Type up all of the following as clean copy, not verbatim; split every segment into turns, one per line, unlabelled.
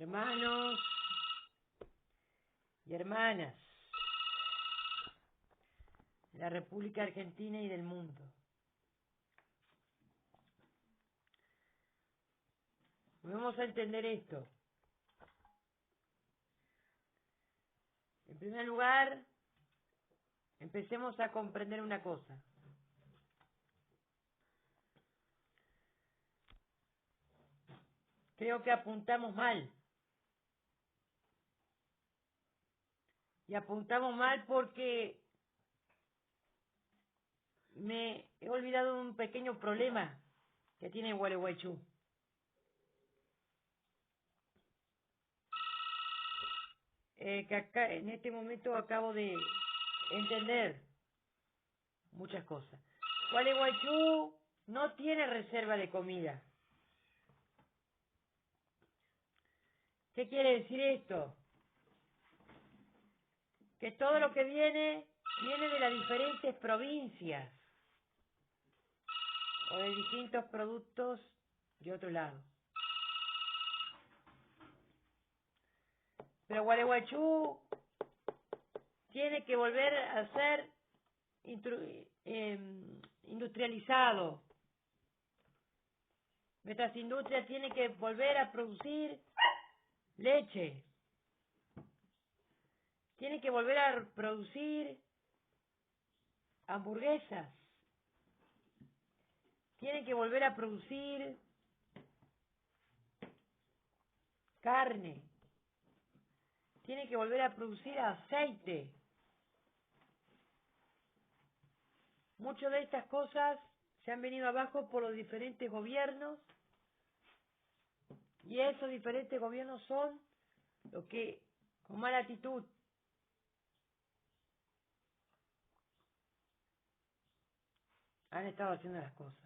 hermanos y hermanas de la República Argentina y del mundo. Vamos a entender esto. En primer lugar, empecemos a comprender una cosa. Creo que apuntamos mal. Y apuntamos mal porque me he olvidado de un pequeño problema que tiene Gualeguaychú. Que acá, en este momento acabo de entender muchas cosas. Gualeguaychú no tiene reserva de comida. ¿Qué quiere decir esto? Que todo lo que viene de las diferentes provincias o de distintos productos de otro lado. Pero Gualeguaychú tiene que volver a ser industrializado. Nuestras industrias tienen que volver a producir leche. Tienen que volver a producir hamburguesas. Tienen que volver a producir carne. Tienen que volver a producir aceite. Muchas de estas cosas se han venido abajo por los diferentes gobiernos y esos diferentes gobiernos son los que, con mala actitud, han estado haciendo las cosas.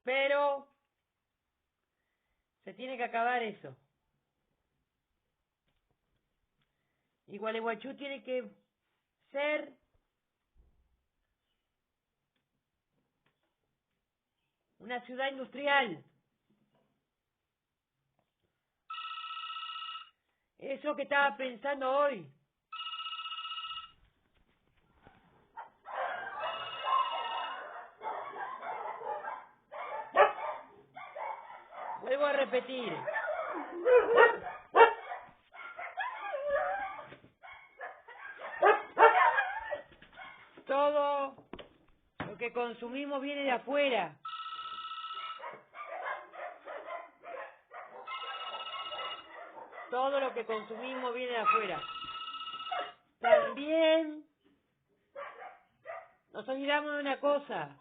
Pero se tiene que acabar eso. Y Gualeguaychú tiene que ser una ciudad industrial. Eso que estaba pensando hoy. Vuelvo a repetir. Todo lo que consumimos viene de afuera. Todo lo que consumimos viene de afuera. También nos olvidamos de una cosa.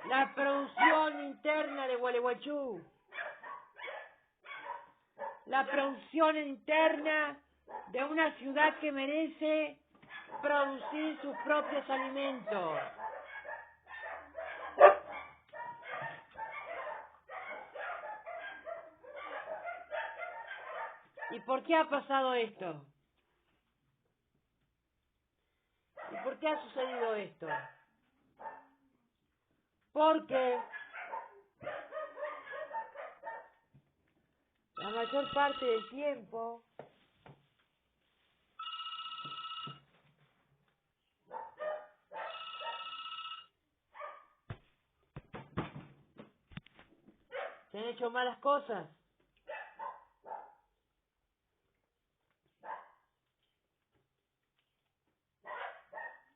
La producción interna de Gualeguaychú. La producción interna de una ciudad que merece producir sus propios alimentos. ¿Y por qué ha pasado esto? ¿Y por qué ha sucedido esto? Porque la mayor parte del tiempo se han hecho malas cosas.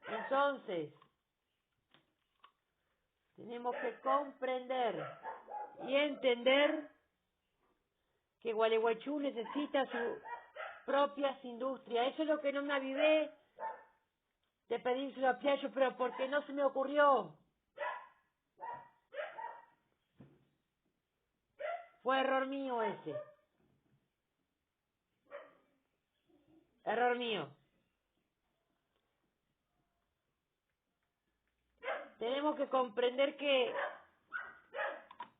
Entonces, tenemos que comprender y entender que Gualeguaychú necesita sus propias industrias. Eso es lo que no me avivé de pedírselo a Piaggio, pero porque no se me ocurrió. Fue error mío ese. Error mío. Tenemos que comprender que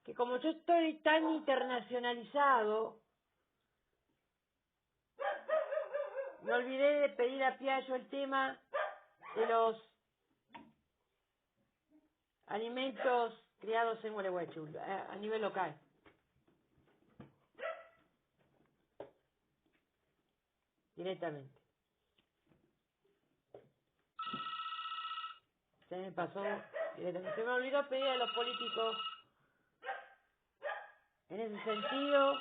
que como yo estoy tan internacionalizado, me olvidé de pedir a Piaggio el tema de los alimentos criados en Gualeguaychú, a nivel local. Directamente. Se me pasó directamente. Se me olvidó pedir a los políticos, en ese sentido,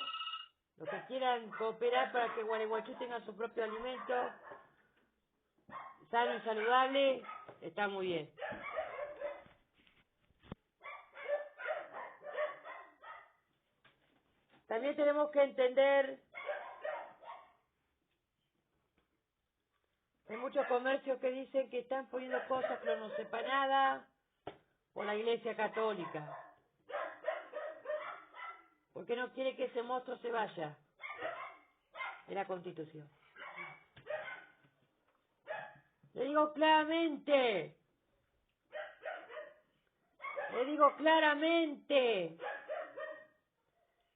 los que quieran cooperar para que Gualeguaychú tenga su propio alimento, sano y saludable, está muy bien. También tenemos que entender, hay muchos comercios que dicen que están poniendo cosas cronoseparadas por la Iglesia Católica, porque no quiere que ese monstruo se vaya de la Constitución. Le digo claramente,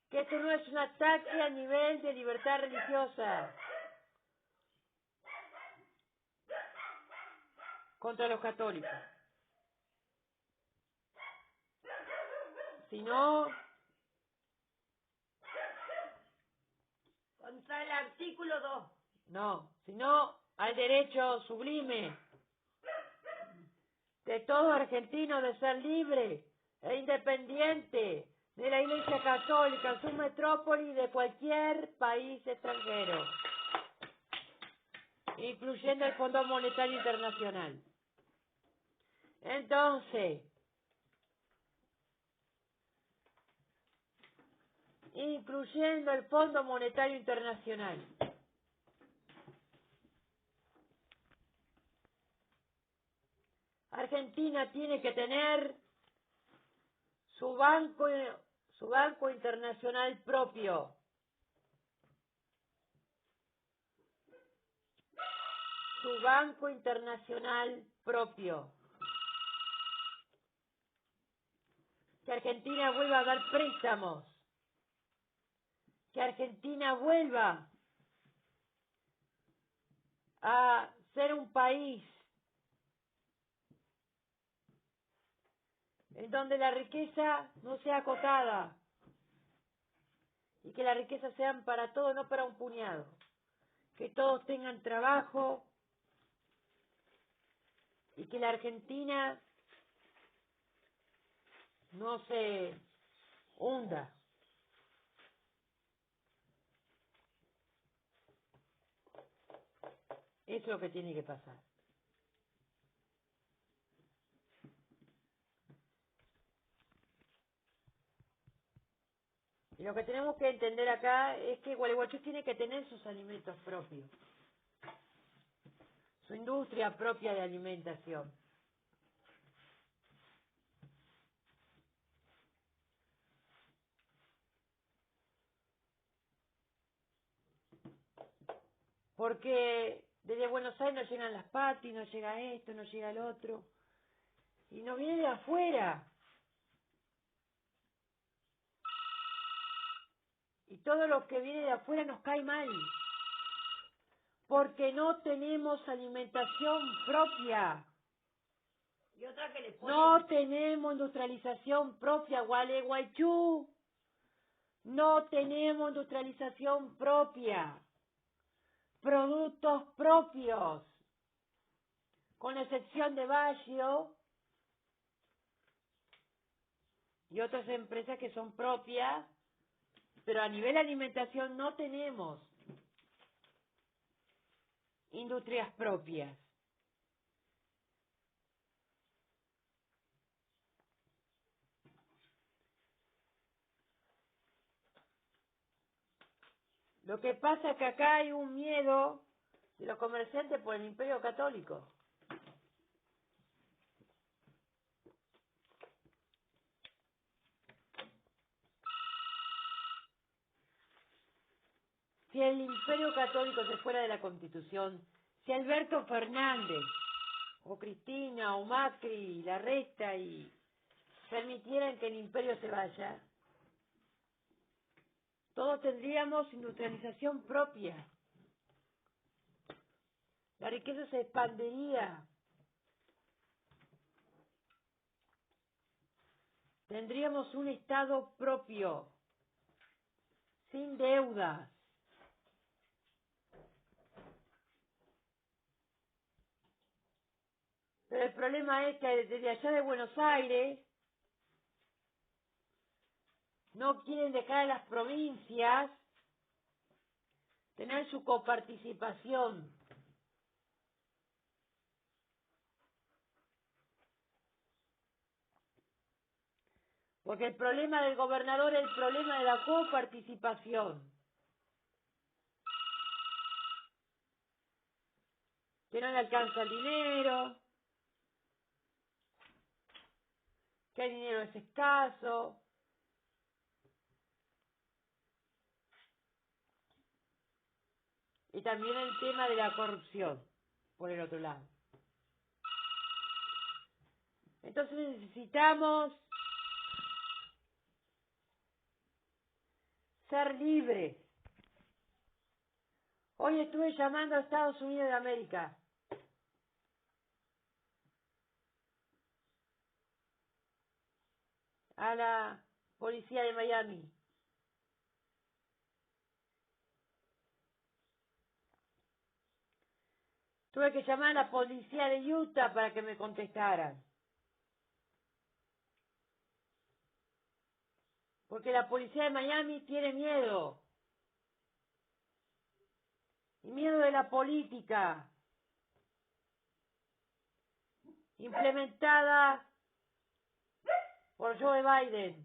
que esto no es un ataque a nivel de libertad religiosa contra los católicos, sino
Contra el artículo 2.
sino al derecho sublime de todo argentino de ser libre e independiente de la Iglesia Católica, su metrópoli y de cualquier país extranjero, incluyendo el Fondo Monetario Internacional. Entonces, incluyendo el Fondo Monetario Internacional, Argentina tiene que tener su banco internacional propio, su banco internacional propio. Que Argentina vuelva a dar préstamos, que Argentina vuelva a ser un país en donde la riqueza no sea acotada y que la riqueza sea para todos, no para un puñado, que todos tengan trabajo y que la Argentina no se hunda. Eso es lo que tiene que pasar. Y lo que tenemos que entender acá es que Gualeguaychú tiene que tener sus alimentos propios, su industria propia de alimentación. Porque desde Buenos Aires nos llegan las patis, nos llega esto, nos llega el otro, y nos viene de afuera. Y todo lo que viene de afuera nos cae mal, porque no tenemos alimentación propia.
Y otra que le ponen.
No tenemos industrialización propia, Gualeguaychú. No tenemos industrialización propia. Productos propios. Con excepción de Baggio y otras empresas que son propias, pero a nivel de alimentación no tenemos industrias propias. Lo que pasa es que acá hay un miedo de los comerciantes por el Imperio Católico. Si el Imperio Católico se fuera de la Constitución, si Alberto Fernández, o Cristina, o Macri, la resta y permitieran que el imperio se vaya, Todos tendríamos industrialización propia. La riqueza se expandiría. Tendríamos un Estado propio, sin deudas. Pero el problema es que desde allá de Buenos Aires no quieren dejar a las provincias tener su coparticipación. Porque el problema del gobernador es el problema de la coparticipación. Que no le alcanza el dinero, que el dinero es escaso. Y también el tema de la corrupción, por el otro lado. Entonces necesitamos ser libres. Hoy estuve llamando a Estados Unidos de América. A la policía de Miami. Tuve que llamar a la policía de Utah para que me contestaran. Porque la policía de Miami tiene miedo. Y miedo de la política implementada por Joe Biden.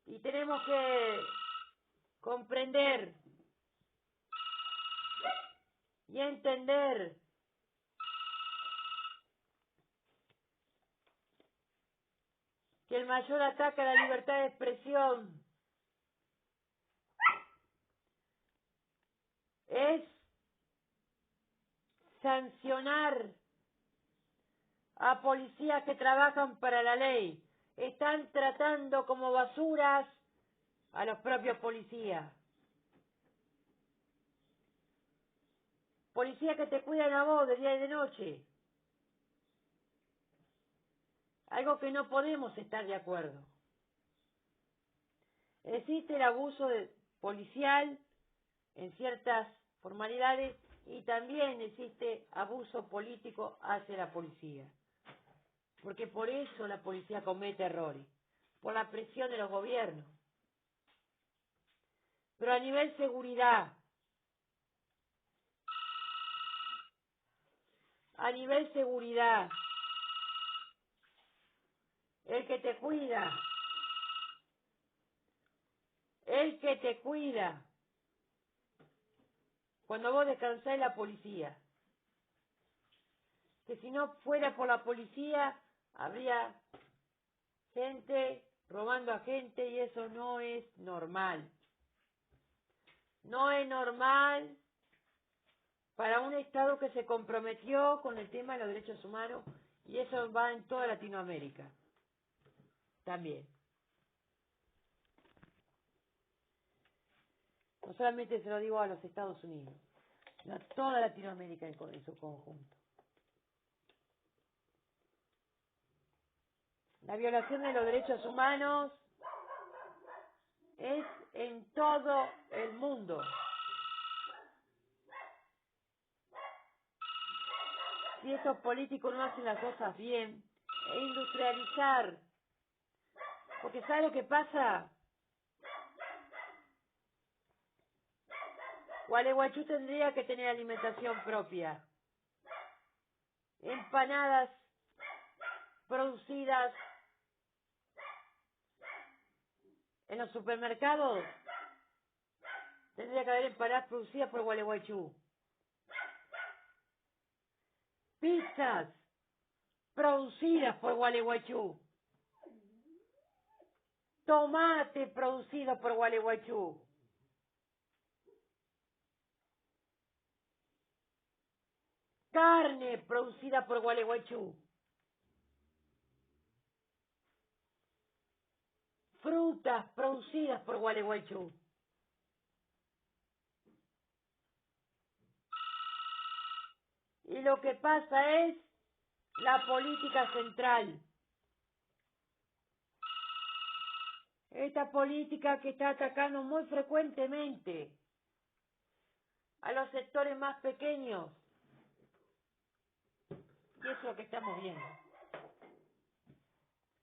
Y tenemos que comprender y entender que el mayor ataque a la libertad de expresión es sancionar a policías que trabajan para la ley. Están tratando como basuras a los propios policías. Policías que te cuidan a vos de día y de noche. Algo que no podemos estar de acuerdo. Existe el abuso policial en ciertas formalidades y también existe abuso político hacia la policía. Porque por eso la policía comete errores, por la presión de los gobiernos. Pero a nivel seguridad, el que te cuida, cuando vos descansás es la policía. Que si no fuera por la policía, habría gente robando a gente y eso no es normal. No es normal para un Estado que se comprometió con el tema de los derechos humanos y eso va en toda Latinoamérica. También. No solamente se lo digo a los Estados Unidos, sino a toda Latinoamérica en su conjunto. La violación de los derechos humanos es en todo el mundo. Si estos políticos no hacen las cosas bien, e industrializar, porque ¿sabe lo que pasa? Gualeguaychú tendría que tener alimentación propia. Empanadas producidas en los supermercados. Tendría que haber empanadas producidas por Gualeguaychú. Pizzas producidas por Gualeguaychú. Tomate producido por Gualeguaychú. Carne producida por Gualeguaychú. frutas producidas por Gualeguaychú. Y lo que pasa es la política central. Esta política que está atacando muy frecuentemente a los sectores más pequeños. Y eso es lo que estamos viendo.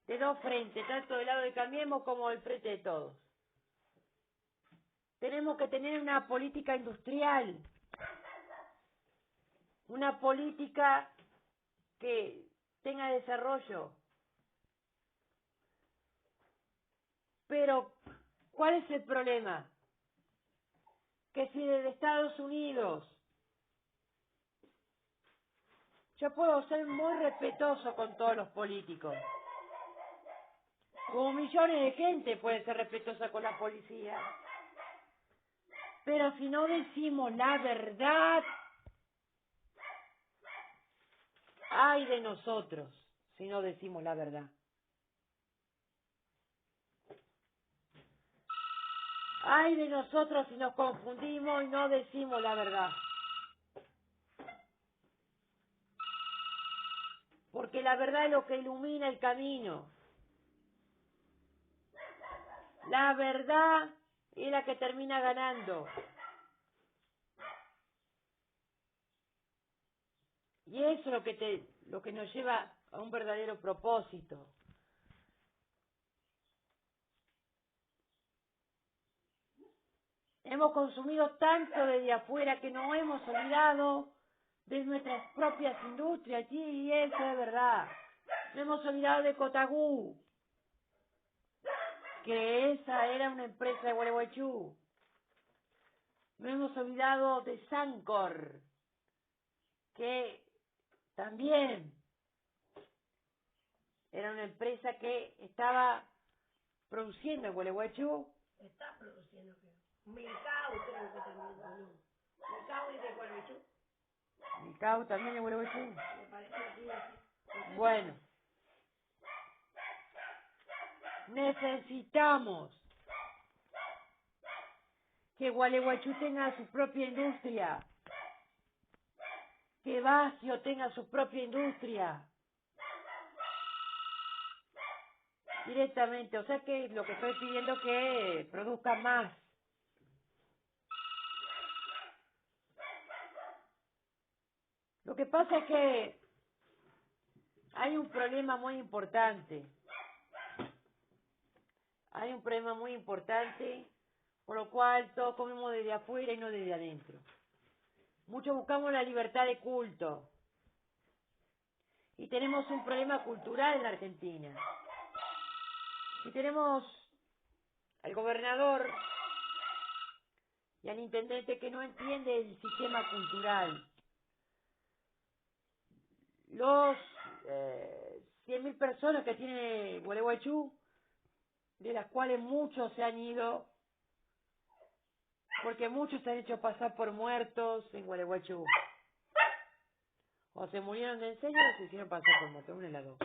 De dos frentes, tanto del lado de Cambiemos como del frente de todos. Tenemos que tener una política industrial, una política que tenga desarrollo. Pero, ¿cuál es el problema? Que si desde Estados Unidos, yo puedo ser muy respetuoso con todos los políticos, como millones de gente puede ser respetuosa con la policía, pero si no decimos la verdad, ay de nosotros si no decimos la verdad. Ay de nosotros si nos confundimos y no decimos la verdad. Porque la verdad es lo que ilumina el camino. La verdad es la que termina ganando. Y eso es lo que nos lleva a un verdadero propósito. Hemos consumido tanto desde afuera que nos hemos olvidado de nuestras propias industrias. Sí, y eso es verdad. Nos hemos olvidado de Cotagú, que esa era una empresa de Gualeguaychú. Nos hemos olvidado de Sancor, que también era una empresa que estaba produciendo en Gualeguaychú.
Está produciendo, creo. Milcao creo que también, ¿o no? Milcao es de Gualeguaychú.
Milcao también en Gualeguaychú.
Me parece que sí, así.
Bueno, necesitamos que Gualeguaychú tenga su propia industria, que Bacio tenga su propia industria. Directamente, o sea que lo que estoy pidiendo es que produzca más. Lo que pasa es que hay un problema muy importante. Hay un problema muy importante, por lo cual todos comemos desde afuera y no desde adentro. Muchos buscamos la libertad de culto. Y tenemos un problema cultural en la Argentina. Y tenemos al gobernador y al intendente que no entiende el sistema cultural. Los 100.000 personas que tiene Gualeguaychú, de las cuales muchos se han ido, porque muchos se han hecho pasar por muertos en Gualeguaychú. O se murieron de enseño o se hicieron pasar por muertos, una de las dos.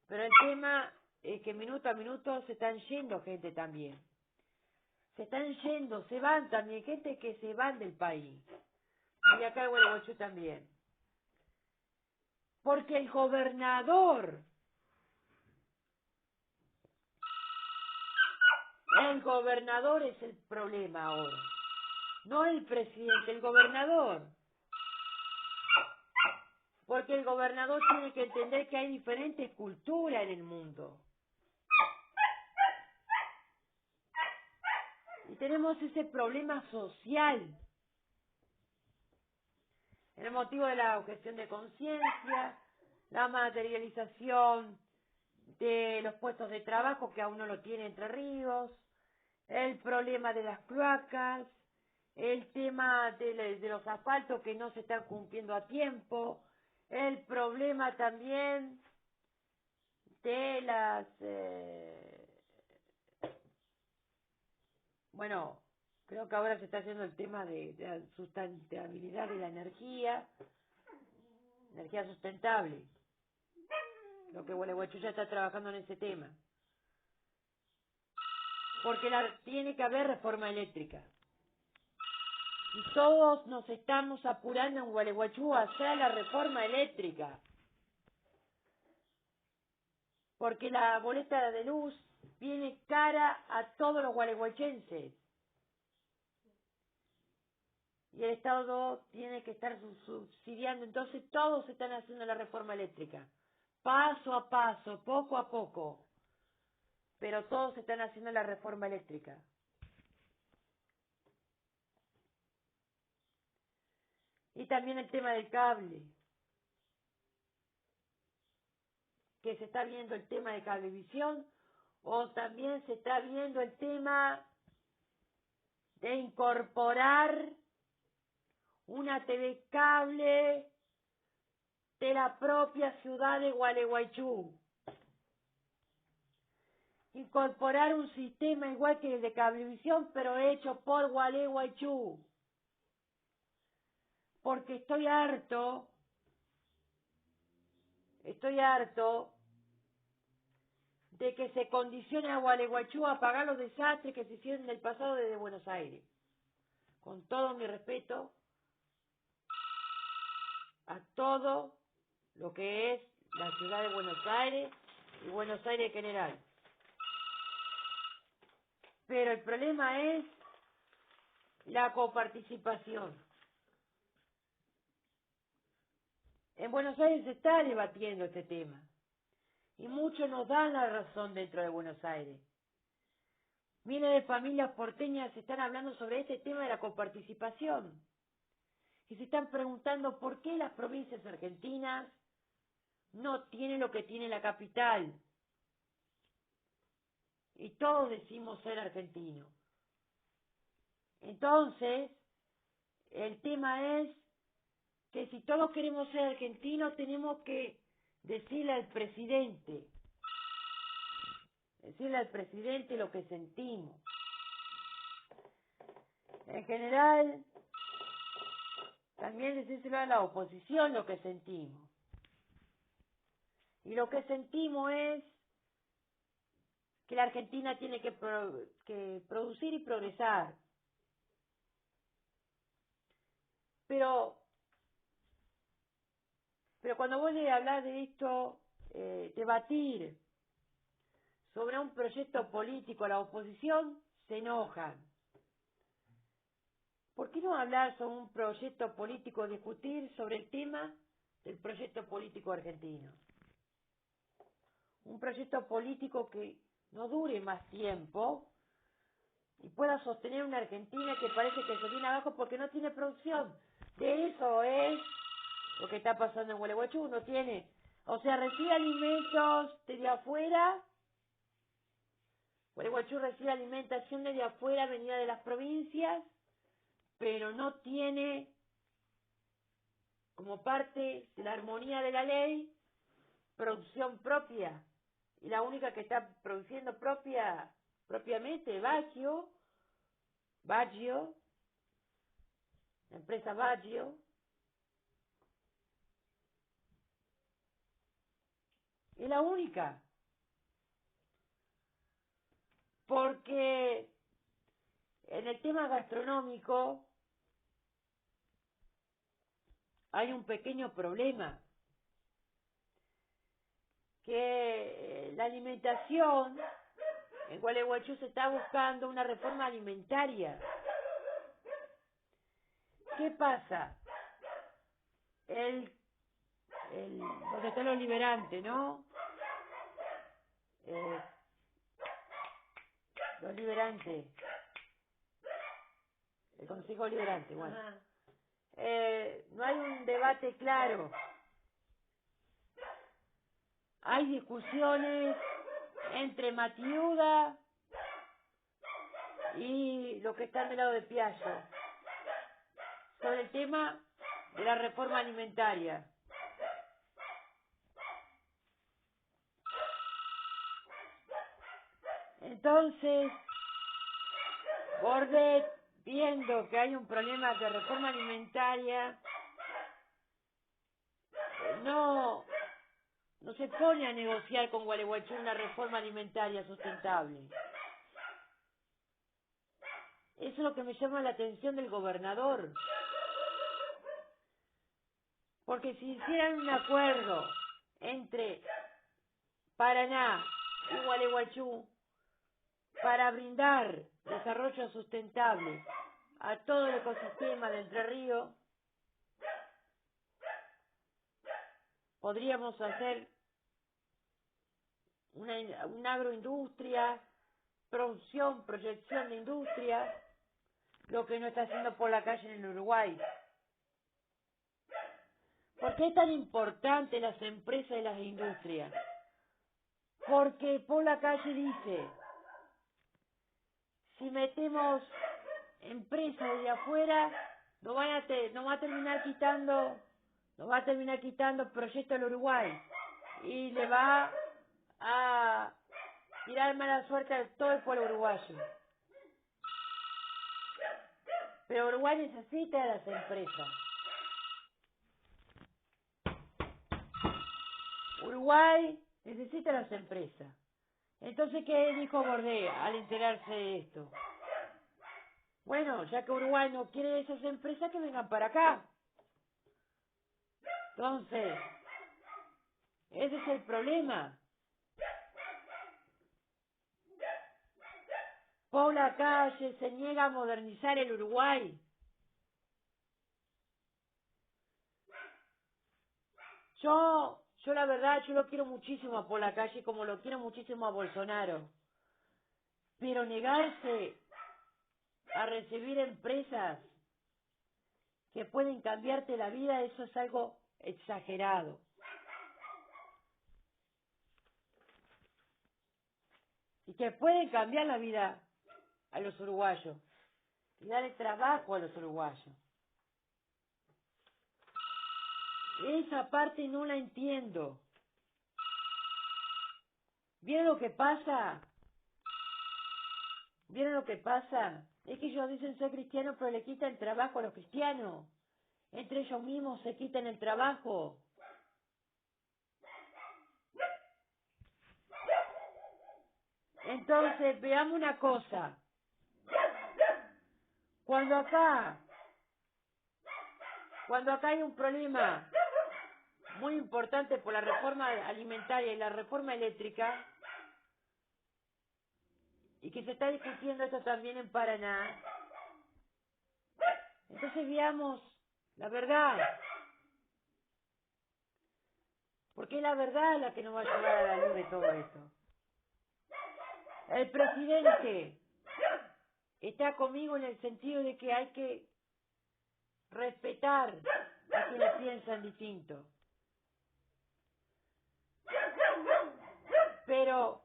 Pero el tema es que minuto a minuto se están yendo gente también. Se están yendo, se van también, gente que se van del país. Y acá en Gualeguaychú también. Porque el gobernador es el problema ahora. No el presidente, el gobernador. Porque el gobernador tiene que entender que hay diferentes culturas en el mundo. Y tenemos ese problema social. El motivo de la objeción de conciencia, la materialización de los puestos de trabajo que aún no lo tiene Entre Ríos, el problema de las cloacas, el tema de los asfaltos que no se están cumpliendo a tiempo, el problema también de las... bueno, creo que ahora se está haciendo el tema de la sustentabilidad de la energía sustentable. Lo que Gualeguaychú ya está trabajando en ese tema. porque tiene que haber reforma eléctrica. Y todos nos estamos apurando en Gualeguaychú a hacer la reforma eléctrica. Porque la boleta de luz viene cara a todos los gualeguaychenses. Y el Estado tiene que estar subsidiando. Entonces todos están haciendo la reforma eléctrica. Paso a paso, poco a poco. Pero todos están haciendo la reforma eléctrica. Y también el tema del cable. Que se está viendo el tema de cablevisión. O también se está viendo el tema de incorporar una TV cable de la propia ciudad de Gualeguaychú. Incorporar un sistema igual que el de cablevisión, pero hecho por Gualeguaychú. Porque estoy harto de que se condicione a Gualeguaychú a pagar los desastres que se hicieron en el pasado desde Buenos Aires. Con todo mi respeto a todo lo que es la ciudad de Buenos Aires y Buenos Aires en general. Pero el problema es la coparticipación. En Buenos Aires se está debatiendo este tema. Y muchos nos dan la razón dentro de Buenos Aires. Miles de familias porteñas están hablando sobre este tema de la coparticipación. Y se están preguntando por qué las provincias argentinas no tienen lo que tiene la capital. Y todos decimos ser argentinos. Entonces, el tema es que si todos queremos ser argentinos, tenemos que decirle al presidente lo que sentimos. En general, también decírselo a la oposición lo que sentimos. Y lo que sentimos es que la Argentina tiene que producir y progresar. Pero cuando vos le hablar de esto, debatir sobre un proyecto político a la oposición, se enojan. ¿Por qué no hablar sobre un proyecto político, discutir sobre el tema del proyecto político argentino? Un proyecto político que no dure más tiempo y pueda sostener una Argentina que parece que se viene abajo porque no tiene producción. De eso es lo que está pasando en Gualeguaychú, no tiene. O sea, recibe alimentos desde afuera. Gualeguaychú recibe alimentación desde afuera, venida de las provincias, pero no tiene, como parte de la armonía de la ley, producción propia. Y la única que está produciendo propiamente, Baggio, la empresa Baggio, es la única. Porque en el tema gastronómico hay un pequeño problema, que la alimentación en Gualeguaychú se está buscando una reforma alimentaria. ¿Qué pasa? Donde están los liberantes, ¿no? Los liberantes, el Consejo Liberante, bueno. No hay un debate claro. Hay discusiones entre Matiuda y los que están del lado de Piazza sobre el tema de la reforma alimentaria. Entonces, Bordet, viendo que hay un problema de reforma alimentaria, no se pone a negociar con Gualeguaychú una reforma alimentaria sustentable. Eso es lo que me llama la atención del gobernador. Porque si hicieran un acuerdo entre Paraná y Gualeguaychú para brindar desarrollo sustentable a todo el ecosistema de Entre Ríos, podríamos hacer una agroindustria, producción, proyección de industria, lo que no está haciendo por la calle en el Uruguay. ¿Por qué es tan importante las empresas y las industrias? Porque por la calle dice, si metemos empresas de afuera, nos va a terminar quitando proyectos al Uruguay y le va a tirar mala suerte a todo el pueblo uruguayo. Pero Uruguay necesita a las empresas. Uruguay necesita a las empresas. Entonces, ¿qué dijo Bordea al enterarse de esto? Bueno, ya que Uruguay no quiere esas empresas, que vengan para acá. Entonces, ese es el problema. Paula Calle se niega a modernizar el Uruguay. Yo la verdad, yo lo quiero muchísimo a Paula Calle como lo quiero muchísimo a Bolsonaro. Pero negarse a recibir empresas que pueden cambiarte la vida, eso es algo exagerado. Y que pueden cambiar la vida a los uruguayos y darle trabajo a los uruguayos. Esa parte no la entiendo. ¿Vieron lo que pasa? ¿Vieron lo que pasa? Es que ellos dicen ser cristianos, pero le quitan el trabajo a los cristianos. Entre ellos mismos se quitan el trabajo. Entonces, veamos una cosa. Cuando acá hay un problema muy importante por la reforma alimentaria y la reforma eléctrica, y que se está discutiendo esto también en Paraná, entonces veamos la verdad. Porque es la verdad la que nos va a llevar a la luz de todo esto. El presidente está conmigo en el sentido de que hay que respetar a quienes piensan distinto. Pero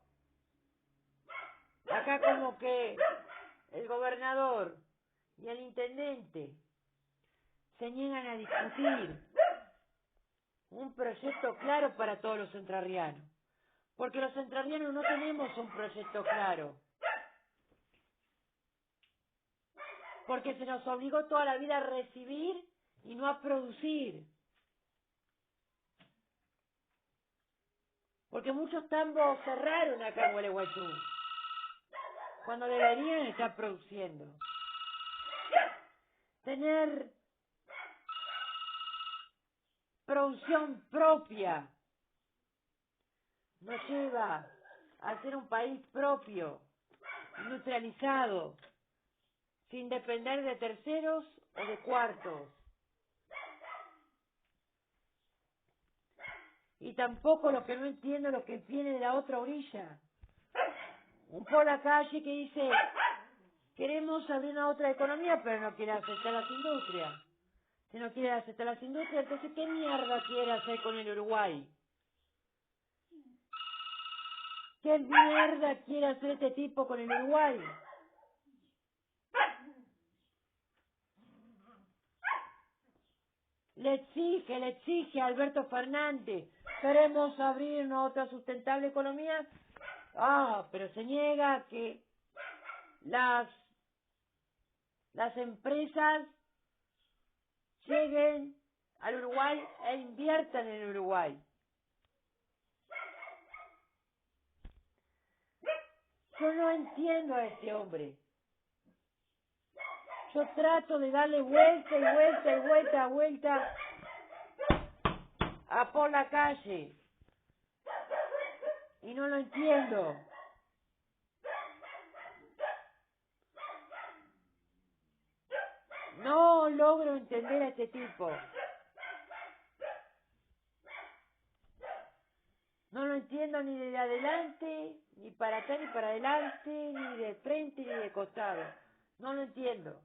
acá como que el gobernador y el intendente se niegan a discutir un proyecto claro para todos los entrerrianos. Porque los entrerrianos no tenemos un proyecto claro. Porque se nos obligó toda la vida a recibir y no a producir. Porque muchos tambos cerraron acá en Gualeguaychú, cuando deberían estar produciendo. Tener producción propia nos lleva a ser un país propio, industrializado, sin depender de terceros o de cuartos. Y tampoco lo que no entiendo, lo que viene de la otra orilla. Un por la calle que dice, queremos abrir una otra economía, pero no quiere aceptar las industrias. Si no quiere aceptar las industrias, entonces ¿qué mierda quiere hacer con el Uruguay? ¿Qué mierda quiere hacer este tipo con el Uruguay? Le exige a Alberto Fernández, queremos abrir una otra sustentable economía. Pero se niega a que las empresas lleguen al Uruguay e inviertan en el Uruguay. Yo no entiendo a este hombre. Yo trato de darle vuelta y vuelta y vuelta, vuelta a por la calle. Y no lo entiendo. No logro entender a este tipo. No lo entiendo ni de adelante, ni para atrás, ni para adelante, ni de frente, ni de costado. No lo entiendo.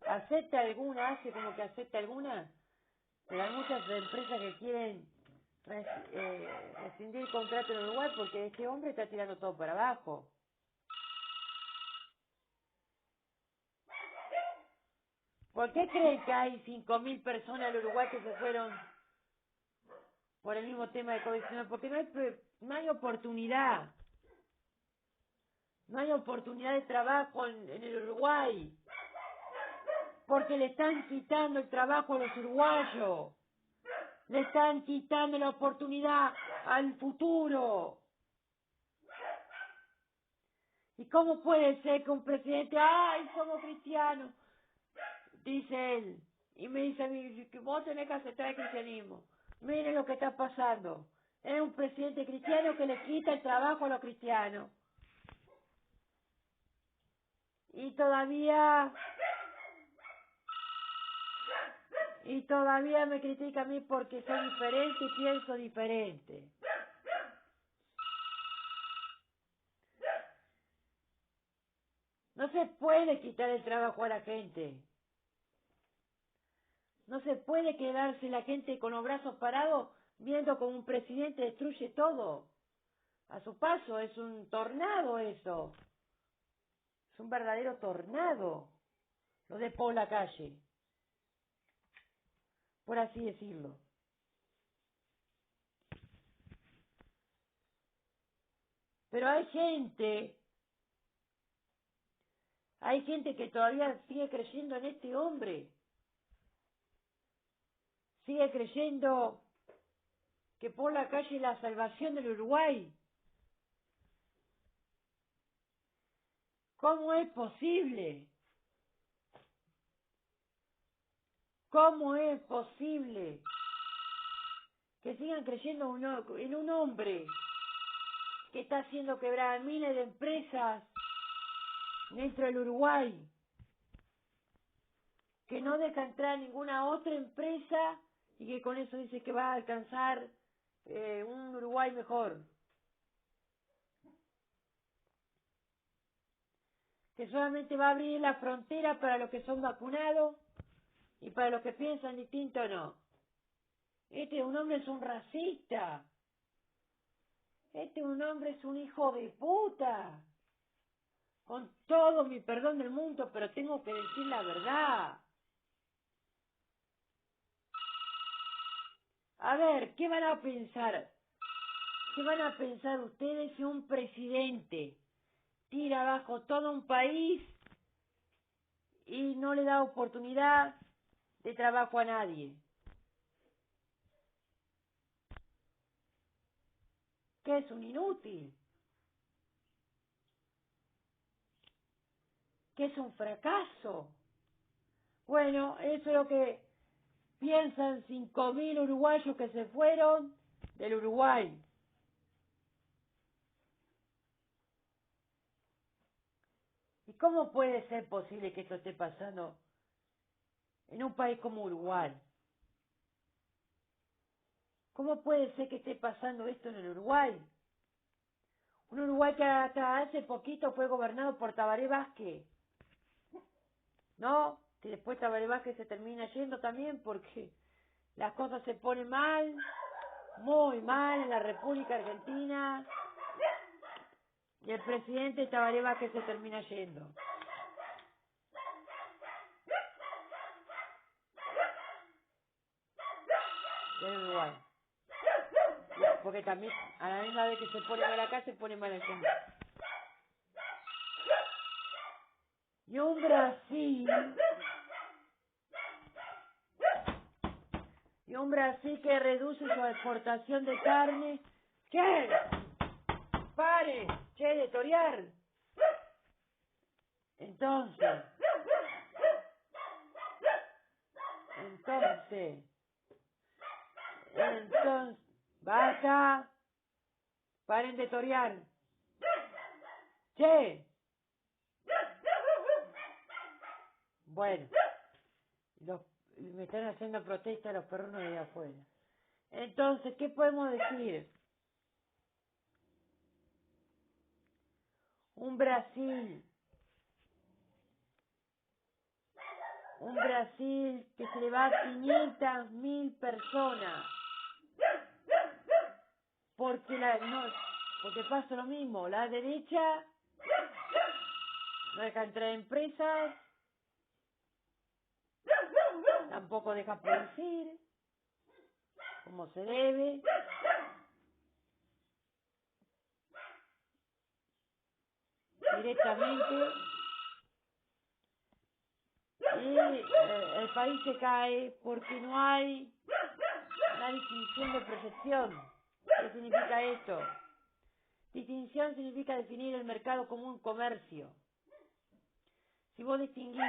¿Acepta alguna? ¿Hace como que acepta alguna? Pero hay muchas empresas que quieren rescindir el contrato en Uruguay porque este hombre está tirando todo para abajo. ¿Por qué creen que hay 5.000 personas en Uruguay que se fueron por el mismo tema de COVID-19? Porque no hay oportunidad. No hay oportunidad de trabajo en el Uruguay. Porque le están quitando el trabajo a los uruguayos. Le están quitando la oportunidad al futuro. ¿Y cómo puede ser que un presidente, ay, somos cristianos? Dice él. Y me dice a mí, que vos tenés que aceptar el cristianismo. Miren lo que está pasando. Es un presidente cristiano que le quita el trabajo a los cristianos. Y todavía me critica a mí porque soy diferente y pienso diferente. No se puede quitar el trabajo a la gente. No se puede quedarse la gente con los brazos parados viendo como un presidente destruye todo. A su paso, es un tornado eso. Es un verdadero tornado. Lo de Paul Lacalle. Por así decirlo. Pero hay gente que todavía sigue creyendo en este hombre. Sigue creyendo que Paul Lacalle es la salvación del Uruguay. ¿Cómo es posible? ¿Cómo es posible que sigan creyendo en un hombre que está haciendo quebrar miles de empresas dentro del Uruguay, que no deja entrar ninguna otra empresa y que con eso dice que va a alcanzar un Uruguay mejor? Que solamente va a abrir la frontera para los que son vacunados y para los que piensan distinto no. Un hombre es un racista. Un hombre es un hijo de puta. Con todo mi perdón del mundo, pero tengo que decir la verdad. A ver, ¿qué van a pensar? ¿Qué van a pensar ustedes si un presidente tira abajo todo un país y no le da oportunidad de trabajo a nadie? ¿Qué es un inútil? ¿Qué es un fracaso? Bueno, eso es lo que piensan 5.000 uruguayos que se fueron del Uruguay. ¿Y cómo puede ser posible que esto esté pasando en un país como Uruguay? ¿Cómo puede ser que esté pasando esto en el Uruguay? Un Uruguay que hasta hace poquito fue gobernado por Tabaré Vázquez. ¿No? Que después Tabaré Vázquez se termina yendo también porque las cosas se ponen mal, muy mal en la República Argentina. Y el presidente Tabaré Vázquez se termina yendo. Del Uruguay. Porque también a la misma vez que se pone mal acá, se pone mal el mundo. Y un Brasil que reduce su exportación de carne. ¿Qué? ¡Pare! ¡Che, de torear! Entonces, ¡basta! ¡Paren de torear! ¡Che! Bueno, me están haciendo protesta los perrunos de afuera. Entonces, ¿qué podemos decir? Un Brasil que se le va a 500.000 personas. Porque pasa lo mismo, la derecha no deja entrar empresas, tampoco deja producir como se debe. Directamente, y el país se cae porque no hay una distinción de proyección. ¿Qué significa esto? Distinción significa definir el mercado como un comercio. Si vos distinguís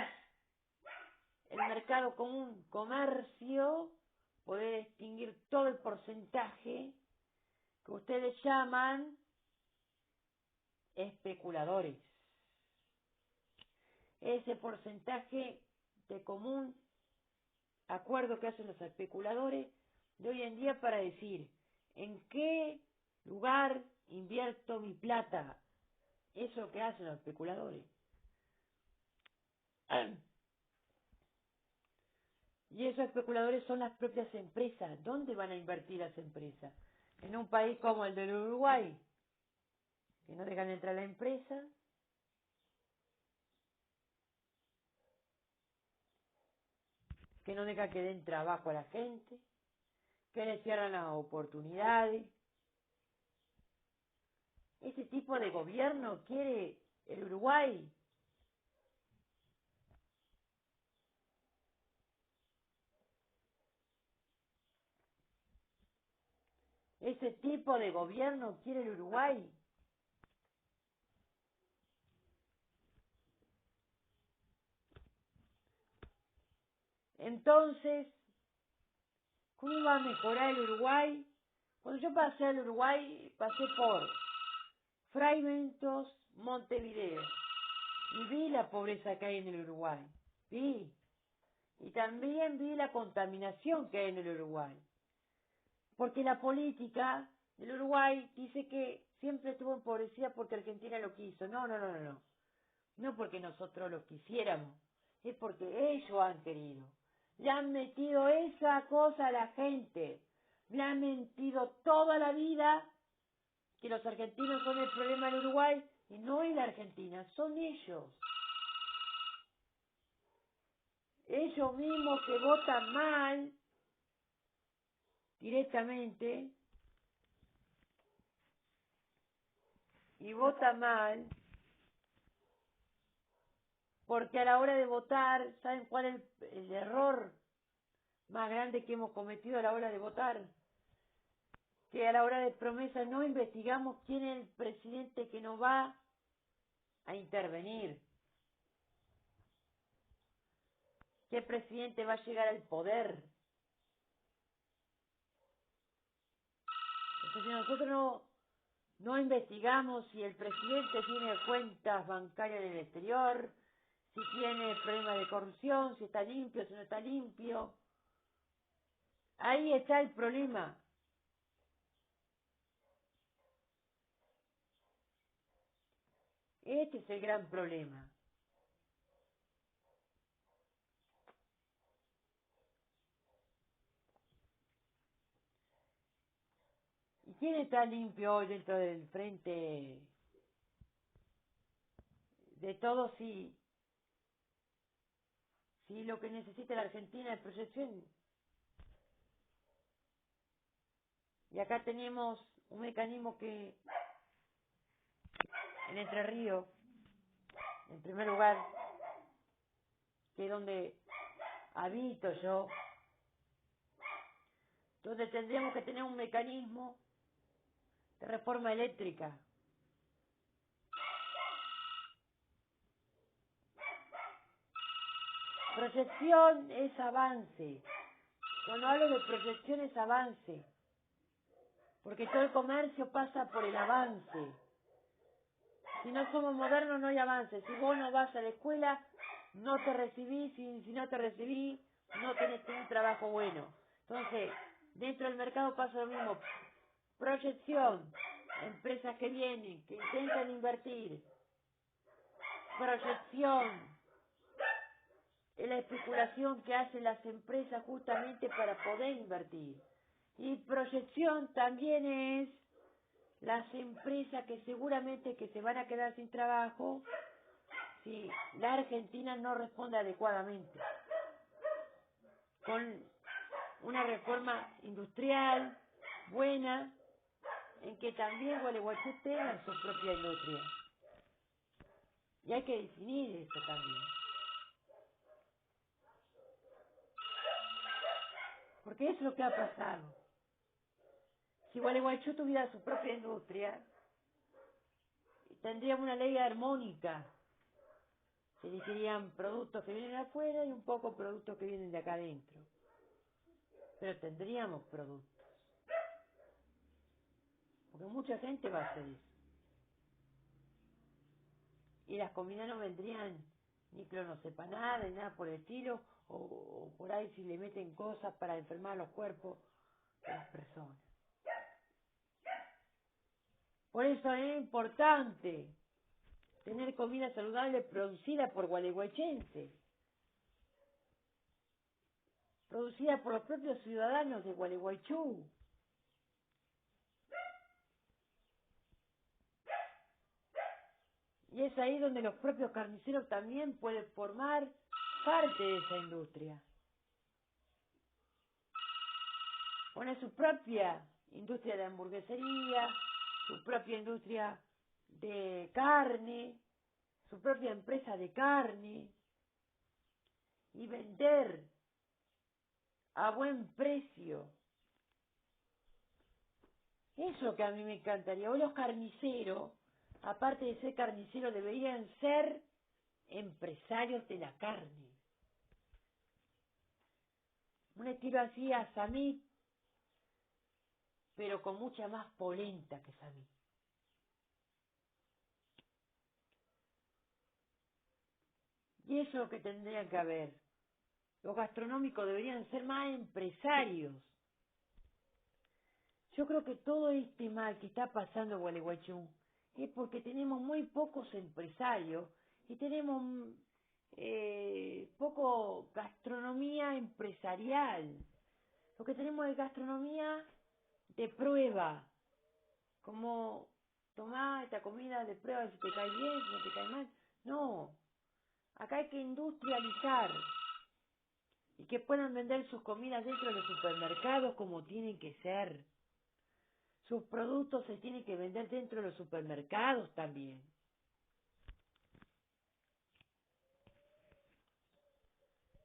el mercado como un comercio, podés distinguir todo el porcentaje que ustedes llaman especuladores. Ese porcentaje de común acuerdo que hacen los especuladores de hoy en día para decir en qué lugar invierto mi plata. Eso que hacen los especuladores. Y esos especuladores son las propias empresas. ¿Dónde van a invertir las empresas? En un país como el del Uruguay, que no dejan entrar a la empresa, que no deja que den trabajo a la gente, que le cierran las oportunidades. Ese tipo de gobierno quiere el Uruguay. Ese tipo de gobierno quiere el Uruguay. Entonces, ¿cómo va a mejorar el Uruguay? Cuando yo pasé al Uruguay, pasé por Fraiventos, Montevideo, y vi la pobreza que hay en el Uruguay. Vi. Y también vi la contaminación que hay en el Uruguay. Porque la política del Uruguay dice que siempre estuvo empobrecida porque Argentina lo quiso. No. No porque nosotros lo quisiéramos. Es porque ellos han querido. Le han metido esa cosa a la gente. Le han mentido toda la vida que los argentinos son el problema del Uruguay. Y no es la Argentina, son ellos. Ellos mismos que votan mal directamente y votan mal porque a la hora de votar, ¿saben cuál es el error más grande que hemos cometido a la hora de votar? Que a la hora de promesa no investigamos quién es el presidente que nos va a intervenir. ¿Qué presidente va a llegar al poder? Entonces, si nosotros no investigamos si el presidente tiene cuentas bancarias en el exterior, si tiene problemas de corrupción, si está limpio, si no está limpio, ahí está el problema. Este es el gran problema. ¿Y quién está limpio hoy dentro del frente de todo si lo que necesita la Argentina es proyección? Y acá tenemos un mecanismo que en Entre Ríos, en primer lugar, que es donde habito yo, donde tendríamos que tener un mecanismo de reforma eléctrica. Proyección es avance. Cuando hablo de proyección es avance. Porque todo el comercio pasa por el avance. Si no somos modernos no hay avance. Si vos no vas a la escuela, no te recibís. Si no te recibís, no tenés un trabajo bueno. Entonces, dentro del mercado pasa lo mismo. Proyección. Empresas que vienen, que intentan invertir. Proyección. Es la especulación que hacen las empresas justamente para poder invertir. Y proyección también es las empresas que seguramente que se van a quedar sin trabajo si la Argentina no responde adecuadamente. Con una reforma industrial buena, en que también Gualeguaychú tenga su propia industria. Y hay que definir eso también. Porque eso es lo que ha pasado. Si Gualeguaychú tuviera su propia industria, tendríamos una ley armónica. Se elegirían productos que vienen de afuera y un poco productos que vienen de acá adentro. Pero tendríamos productos. Porque mucha gente va a hacer eso. Y las comidas no vendrían ni clonazepam ni nada por el estilo, o por ahí si le meten cosas para enfermar los cuerpos de las personas. Por eso es importante tener comida saludable producida por gualeguaychenses, producida por los propios ciudadanos de Gualeguaychú. Y es ahí donde los propios carniceros también pueden formar parte de esa industria. Poner su propia industria de hamburguesería, su propia industria de carne, su propia empresa de carne, y vender a buen precio. Eso es lo que a mí me encantaría. Hoy los carniceros, aparte de ser carniceros, deberían ser empresarios de la carne. Un estilo así a Samit, pero con mucha más polenta que Samit. Y eso es lo que tendrían que haber. Los gastronómicos deberían ser más empresarios. Yo creo que todo este mal que está pasando en Gualeguaychú es porque tenemos muy pocos empresarios y tenemos poco gastronomía empresarial. Lo que tenemos es gastronomía de prueba, como tomar esta comida de prueba si te cae bien, si no te cae mal. No, acá hay que industrializar y que puedan vender sus comidas dentro de los supermercados como tienen que ser. Sus productos se tienen que vender dentro de los supermercados también.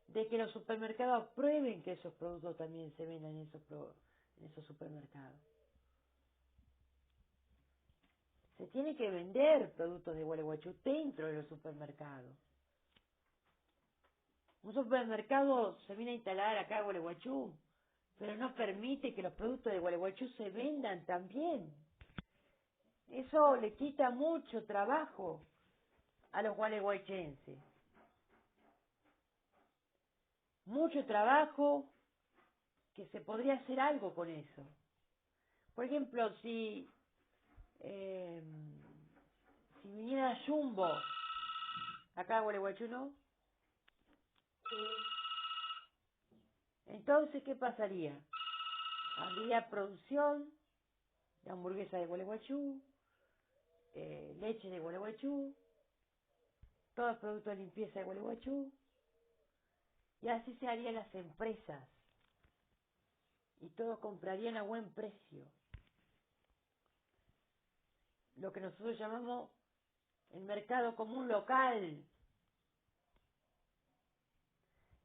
De que los supermercados prueben que esos productos también se vendan en esos supermercados. Se tiene que vender productos de Gualeguaychú dentro de los supermercados. Un supermercado se viene a instalar acá en Gualeguaychú, pero no permite que los productos de Gualeguaychú se vendan también. Eso le quita mucho trabajo a los gualeguaychenses. Mucho trabajo que se podría hacer algo con eso. Por ejemplo, si viniera Jumbo acá a Gualeguaychú, ¿no? Entonces, ¿qué pasaría? Habría producción de hamburguesa de Gualeguaychú, leche de Gualeguaychú, todos los productos de limpieza de Gualeguaychú, y así se harían las empresas, y todos comprarían a buen precio. Lo que nosotros llamamos el mercado común local.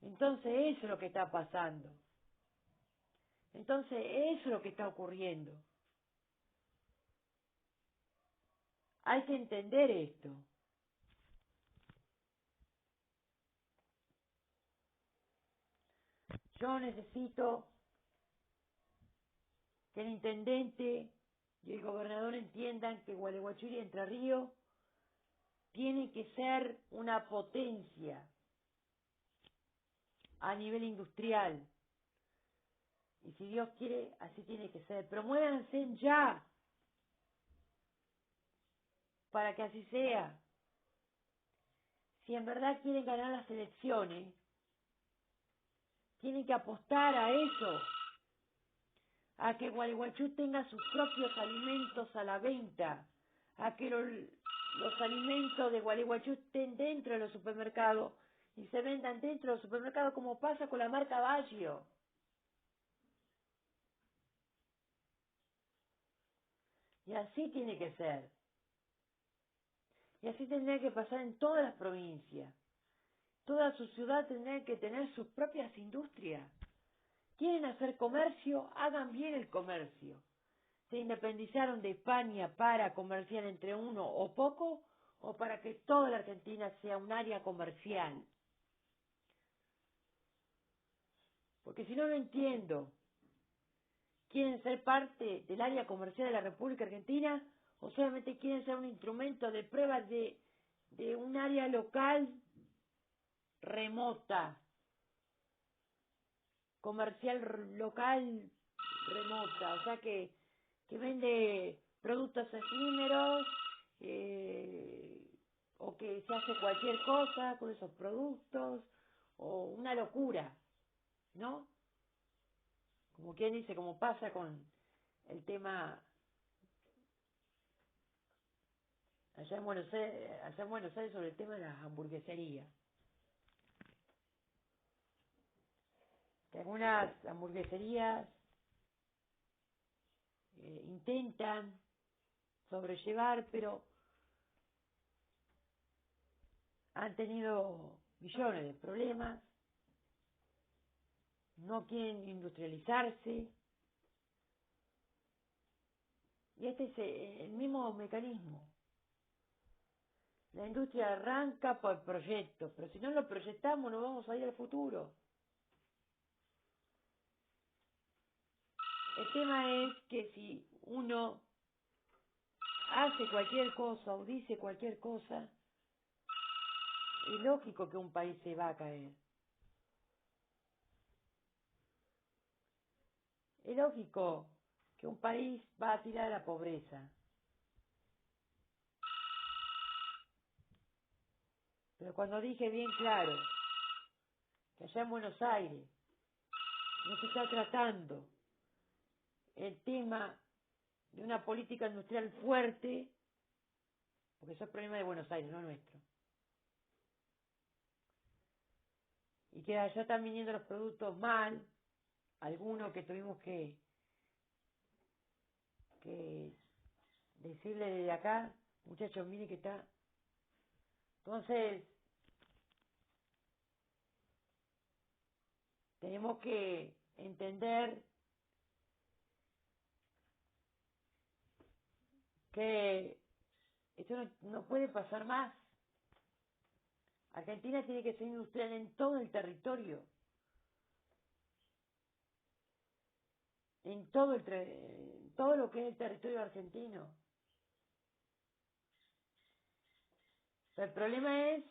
Entonces eso es lo que está pasando. Entonces eso es lo que está ocurriendo. Hay que entender esto. Yo necesito que el intendente y el gobernador entiendan que Gualeguaychú y Entre Ríos tiene que ser una potencia a nivel industrial. Y si Dios quiere, así tiene que ser. Pero muévanse ya para que así sea. Si en verdad quieren ganar las elecciones, tienen que apostar a eso, a que Gualeguaychú tenga sus propios alimentos a la venta, a que los alimentos de Gualeguaychú estén dentro de los supermercados y se vendan dentro de los supermercados como pasa con la marca Baggio. Y así tiene que ser. Y así tendría que pasar en todas las provincias. Toda su ciudad tendría que tener sus propias industrias. ¿Quieren hacer comercio? Hagan bien el comercio. ¿Se independizaron de España para comerciar entre uno o poco? ¿O para que toda la Argentina sea un área comercial? Porque si no, no entiendo. ¿Quieren ser parte del área comercial de la República Argentina? ¿O solamente quieren ser un instrumento de prueba de un área local remota? Comercial local remota, o sea que vende productos efímeros, o que se hace cualquier cosa con esos productos, o una locura, ¿no? Como quien dice, como pasa con el tema allá en Buenos Aires sobre el tema de las hamburgueserías. Que algunas hamburgueserías intentan sobrellevar, pero han tenido millones de problemas, no quieren industrializarse, y este es el mismo mecanismo. La industria arranca por proyectos, pero si no lo proyectamos no vamos a ir al futuro. El tema es que si uno hace cualquier cosa o dice cualquier cosa, es lógico que un país se va a caer. Es lógico que un país va a tirar a la pobreza. Pero cuando dije bien claro que allá en Buenos Aires no se está tratando el tema de una política industrial fuerte, porque eso es problema de Buenos Aires, no nuestro, y que allá están viniendo los productos mal, algunos que tuvimos que decirle desde acá, muchachos, miren que está. Entonces, tenemos que entender que esto no puede pasar más. Argentina tiene que ser industrial en todo el territorio, en todo lo que es el territorio argentino. Pero el problema es,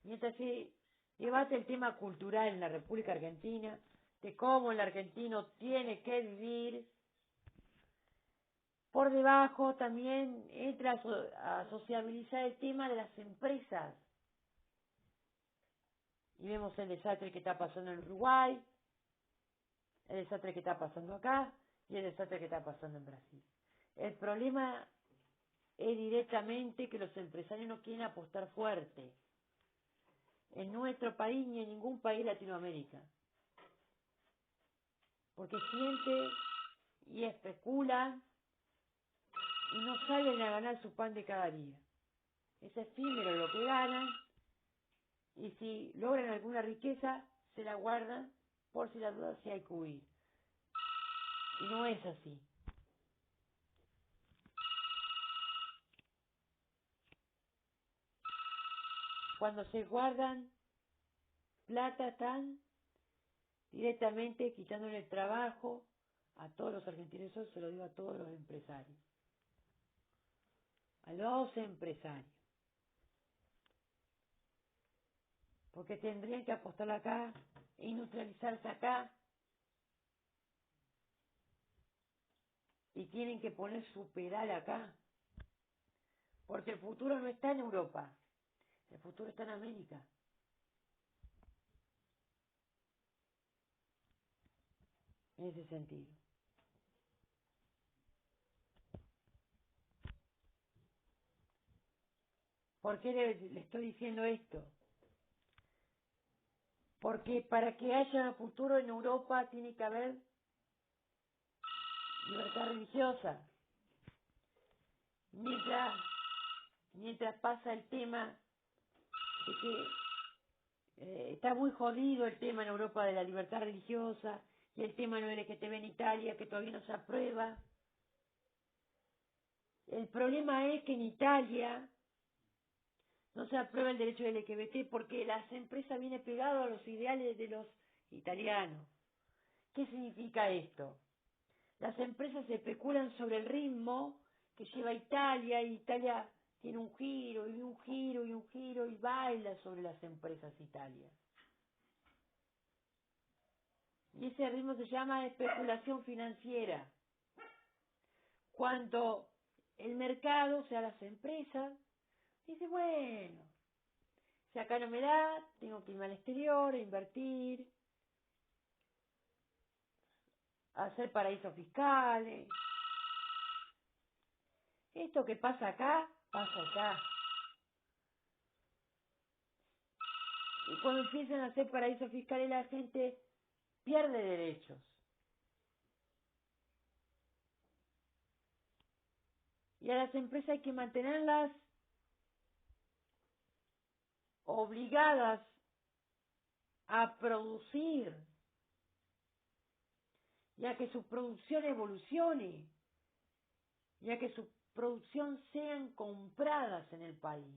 mientras se debate el tema cultural en la República Argentina, de cómo el argentino tiene que vivir, por debajo también entra a sociabilizar el tema de las empresas. Y vemos el desastre que está pasando en Uruguay, el desastre que está pasando acá y el desastre que está pasando en Brasil. El problema es directamente que los empresarios no quieren apostar fuerte en nuestro país ni en ningún país de Latinoamérica, porque sienten y especulan y no salen a ganar su pan de cada día. Es efímero lo que ganan, y si logran alguna riqueza se la guardan por si la duda si hay que huir. Y no es así. Cuando se guardan plata están directamente quitándole el trabajo a todos los argentinos. Eso se lo digo a todos los empresarios. A los empresarios. Porque tendrían que apostar acá, industrializarse acá, y tienen que poner su pedal acá. Porque el futuro no está en Europa, el futuro está en América. En ese sentido. ¿Por qué le estoy diciendo esto? Porque para que haya futuro en Europa tiene que haber libertad religiosa. Mientras pasa el tema de que está muy jodido el tema en Europa de la libertad religiosa y el tema no LGTB en Italia, que todavía no se aprueba. El problema es que en Italia no se aprueba el derecho del LGBT porque las empresas vienen pegadas a los ideales de los italianos. ¿Qué significa esto? Las empresas especulan sobre el ritmo que lleva Italia, y Italia tiene un giro y un giro y un giro y baila sobre las empresas Italia. Y ese ritmo se llama especulación financiera. Cuando el mercado, o sea, las empresas, dice, bueno, si acá no me da, tengo que irme al exterior, a invertir, a hacer paraísos fiscales. Esto que pasa acá, pasa acá. Y cuando empiezan a hacer paraísos fiscales, la gente pierde derechos. Y a las empresas hay que mantenerlas obligadas a producir, ya que su producción evolucione, ya que su producción sean compradas en el país,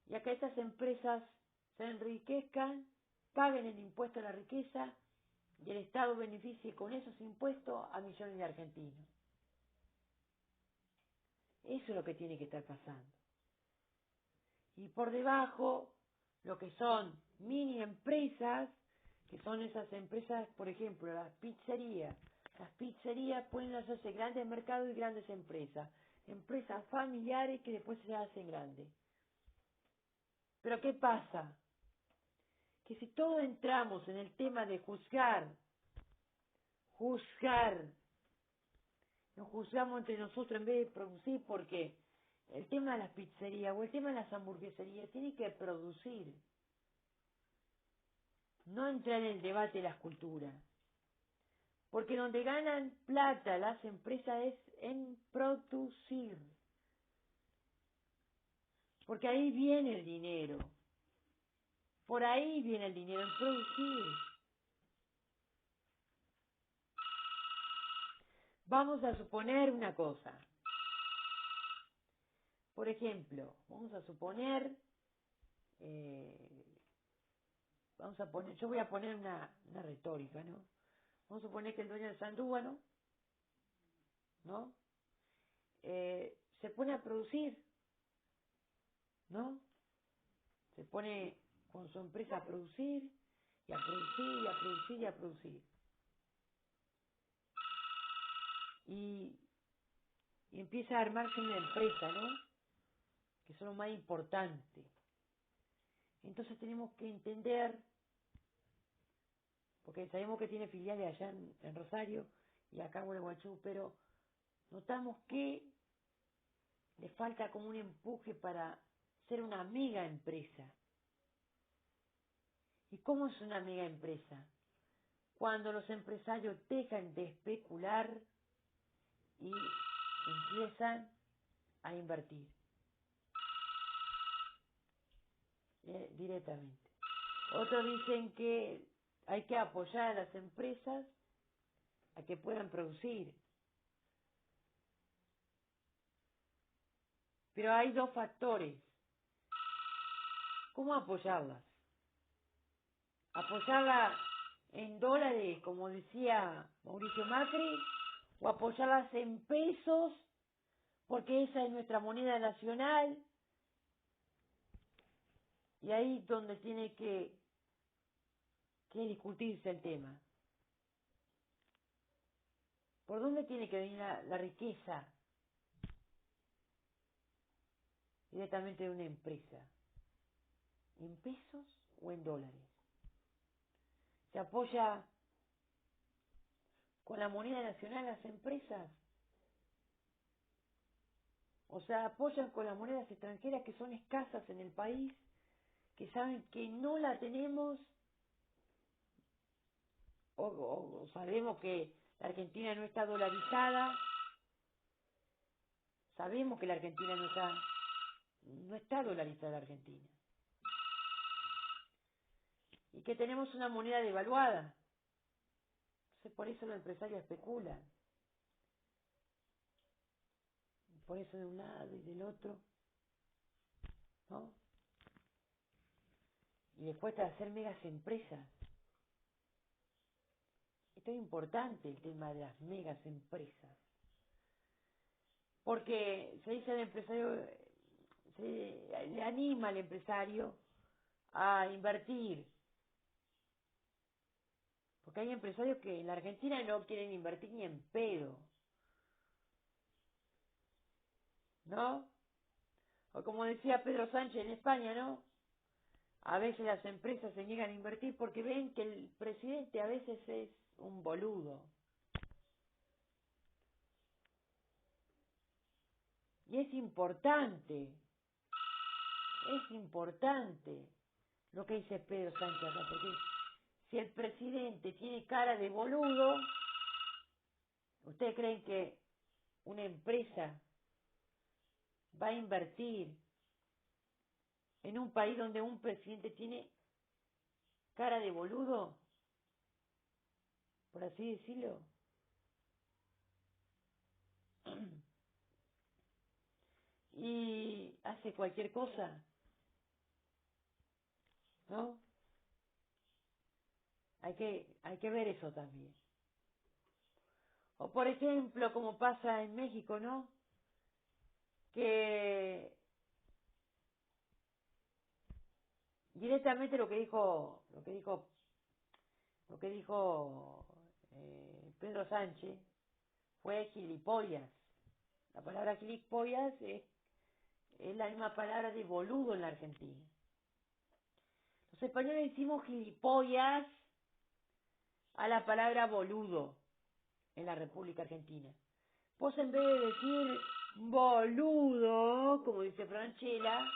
ya que estas empresas se enriquezcan, paguen el impuesto a la riqueza y el Estado beneficie con esos impuestos a millones de argentinos. Eso es lo que tiene que estar pasando. Y por debajo, lo que son mini empresas, que son esas empresas, por ejemplo, las pizzerías. Las pizzerías pueden hacerse grandes mercados y grandes empresas. Empresas familiares que después se hacen grandes. Pero ¿qué pasa? Que si todos entramos en el tema de juzgar, nos juzgamos entre nosotros en vez de producir, porque el tema de las pizzerías o el tema de las hamburgueserías tiene que producir. No entrar en el debate de las culturas. Porque donde ganan plata las empresas es en producir. Porque ahí viene el dinero. Por ahí viene el dinero, en producir. Vamos a suponer una cosa. Por ejemplo, vamos a suponer, yo voy a poner una retórica, ¿no? Vamos a suponer que el dueño de Sandúbano, ¿no? Se pone a producir, ¿no? Se pone con su empresa a producir, y a producir, y a producir, y a producir. Y empieza a armarse una empresa, ¿no? Que son lo más importante. Entonces tenemos que entender, porque sabemos que tiene filiales allá en Rosario y acá en Gualeguaychú, pero notamos que le falta como un empuje para ser una mega empresa. ¿Y cómo es una mega empresa? Cuando los empresarios dejan de especular y empiezan a invertir directamente. Otros dicen que hay que apoyar a las empresas a que puedan producir. Pero hay dos factores. ¿Cómo apoyarlas? ¿Apoyarlas en dólares, como decía Mauricio Macri? ¿O apoyarlas en pesos, porque esa es nuestra moneda nacional? Y ahí donde tiene que discutirse el tema. ¿Por dónde tiene que venir la riqueza? Directamente de una empresa. ¿En pesos o en dólares? ¿Se apoya con la moneda nacional las empresas? ¿O se apoyan con las monedas extranjeras que son escasas en el país, que saben que no la tenemos? O sabemos que la Argentina no está dolarizada, sabemos que la Argentina no está dolarizada la Argentina, y que tenemos una moneda devaluada. Entonces por eso los empresarios especulan, por eso de un lado y del otro, ¿no? Y después de hacer megas empresas. Esto es importante, el tema de las megas empresas, porque se dice al empresario, le anima al empresario a invertir, porque hay empresarios que en la Argentina no quieren invertir ni en pedo, ¿no? O como decía Pedro Sánchez en España, ¿no? A veces las empresas se niegan a invertir porque ven que el presidente a veces es un boludo. Y es importante lo que dice Pedro Sánchez acá, porque si el presidente tiene cara de boludo, ¿ustedes creen que una empresa va a invertir en un país donde un presidente tiene cara de boludo? Por así decirlo. Y hace cualquier cosa, ¿no? Hay que ver eso también. O por ejemplo, como pasa en México, ¿no? Que directamente lo que dijo Pedro Sánchez fue gilipollas. La palabra gilipollas es la misma palabra de boludo en la Argentina. Los españoles decimos gilipollas a la palabra boludo en la República Argentina. Vos en vez de decir boludo, como dice Franchella,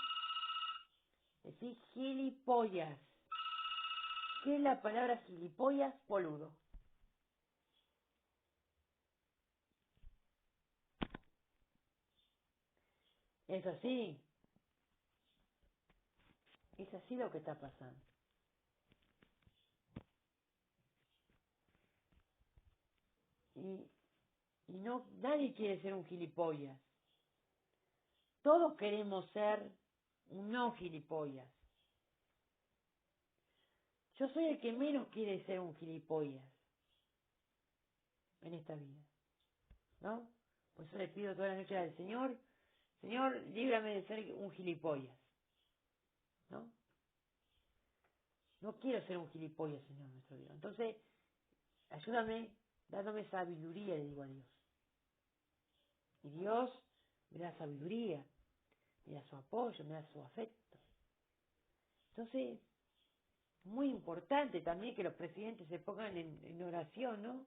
decís gilipollas. ¿Qué es la palabra gilipollas? Boludo. Es así. Es así lo que está pasando. Y no, nadie quiere ser un gilipollas. Todos queremos ser un no gilipollas. Yo soy el que menos quiere ser un gilipollas en esta vida, ¿no? Por eso le pido toda la noche al Señor, Señor, líbrame de ser un gilipollas, ¿no? No quiero ser un gilipollas, Señor nuestro Dios. Entonces, ayúdame dándome sabiduría, le digo a Dios. Y Dios me da sabiduría, me da su apoyo, me da su afecto. Entonces, muy importante también que los presidentes se pongan en oración, ¿no?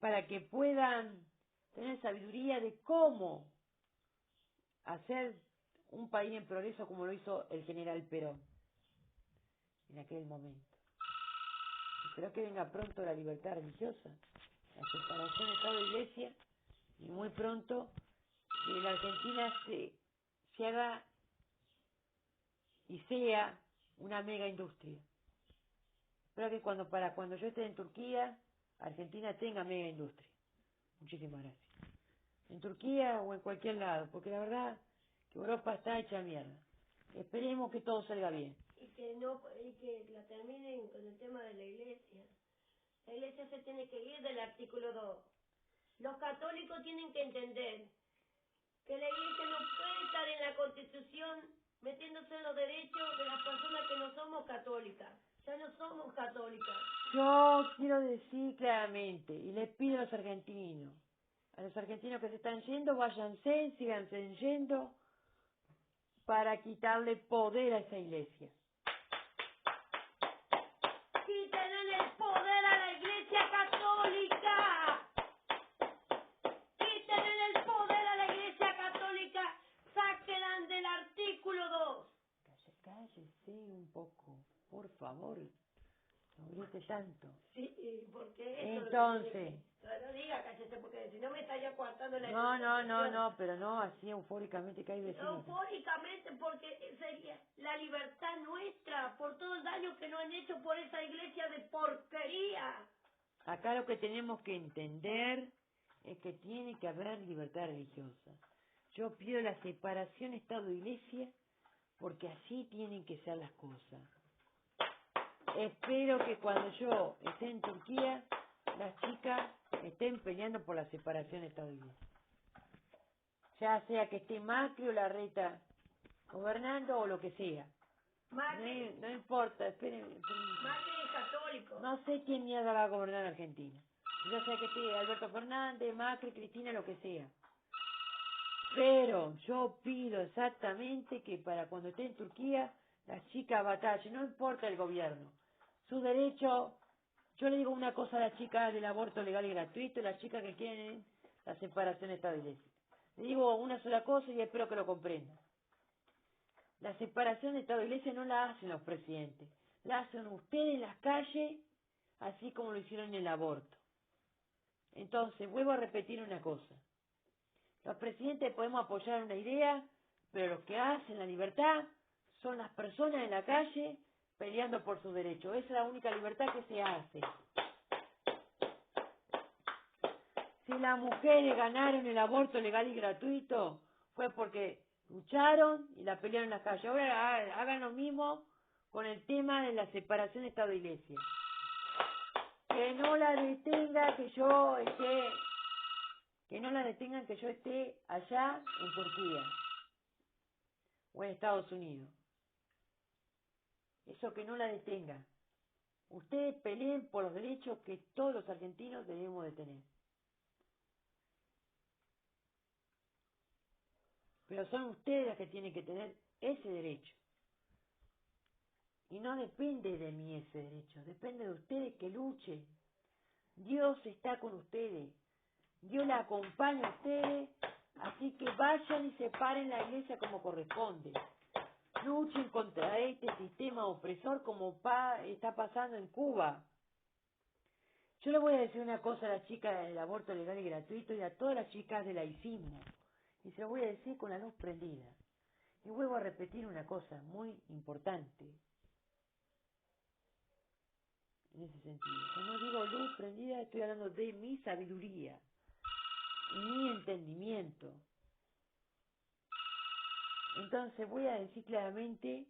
Para que puedan tener sabiduría de cómo hacer un país en progreso como lo hizo el general Perón en aquel momento. Espero que venga pronto la libertad religiosa, la separación de Estado e Iglesia, y muy pronto que la Argentina se haga y sea una mega industria. Espero que cuando yo esté en Turquía, Argentina tenga mega industria. Muchísimas gracias. En Turquía o en cualquier lado, porque la verdad que Europa está hecha mierda. Esperemos que todo salga bien.
Y que la terminen con el tema de la iglesia. La iglesia se tiene que ir del artículo 2. Los católicos tienen que entender que la iglesia no puede estar en la Constitución metiéndose en los derechos de las personas que no somos católicas. Ya no somos católicas.
Yo quiero decir claramente, y les pido a los argentinos que se están yendo, váyanse, síganse yendo, para quitarle poder a esa iglesia.
¡Quiten el poder a la iglesia católica! ¡Quiten el poder a la iglesia católica! ¡Sáquenla del artículo 2!
Cállese un poco, por favor, no grite tanto.
Sí, porque
Entonces...
No diga, cállese, porque si no me está ya coartando la
No, pero no así eufóricamente que hay vecinos.
Eufóricamente, porque sería la libertad nuestra por todo el daño que nos han hecho por esa iglesia de porquería.
Acá lo que tenemos que entender es que tiene que haber libertad religiosa. Yo pido la separación Estado-Iglesia porque así tienen que ser las cosas. Espero que cuando yo esté en Turquía, las chicas estén peleando por la separación Estado-Iglesia. Ya sea que esté Macri o Larreta gobernando o lo que sea. No importa, espérenme.
Macri es católico.
No sé quién mierda va a gobernar Argentina. Ya sea que esté Alberto Fernández, Macri, Cristina, lo que sea. Pero yo pido exactamente que para cuando esté en Turquía, las chicas batallen, no importa el gobierno. Su derecho, yo le digo una cosa a las chicas del aborto legal y gratuito, las chicas que quieren la separación Estado-Iglesia. Le digo una sola cosa y espero que lo comprendan. La separación de Estado-Iglesia no la hacen los presidentes, la hacen ustedes en las calles, así como lo hicieron en el aborto. Entonces, vuelvo a repetir una cosa. Los presidentes podemos apoyar una idea, pero los que hacen la libertad son las personas en la calle peleando por sus derechos. Esa es la única libertad que se hace. Si las mujeres ganaron el aborto legal y gratuito, fue porque lucharon y la pelearon en la calle. Ahora hagan lo mismo con el tema de la separación de Estado-Iglesia. Que no la detenga que no la detengan que yo esté allá en Turquía o en Estados Unidos. Eso que no la detenga. Ustedes peleen por los derechos que todos los argentinos debemos de tener. Pero son ustedes las que tienen que tener ese derecho. Y no depende de mí ese derecho, depende de ustedes que luchen. Dios está con ustedes. Dios la acompaña a ustedes, así que vayan y separen la iglesia como corresponde. Luchen contra este sistema opresor como está pasando en Cuba. Yo le voy a decir una cosa a las chicas del aborto legal y gratuito y a todas las chicas del laicismo. Y se lo voy a decir con la luz prendida. Y vuelvo a repetir una cosa muy importante en ese sentido. Cuando digo luz prendida estoy hablando de mi sabiduría y mi entendimiento. Entonces voy a decir claramente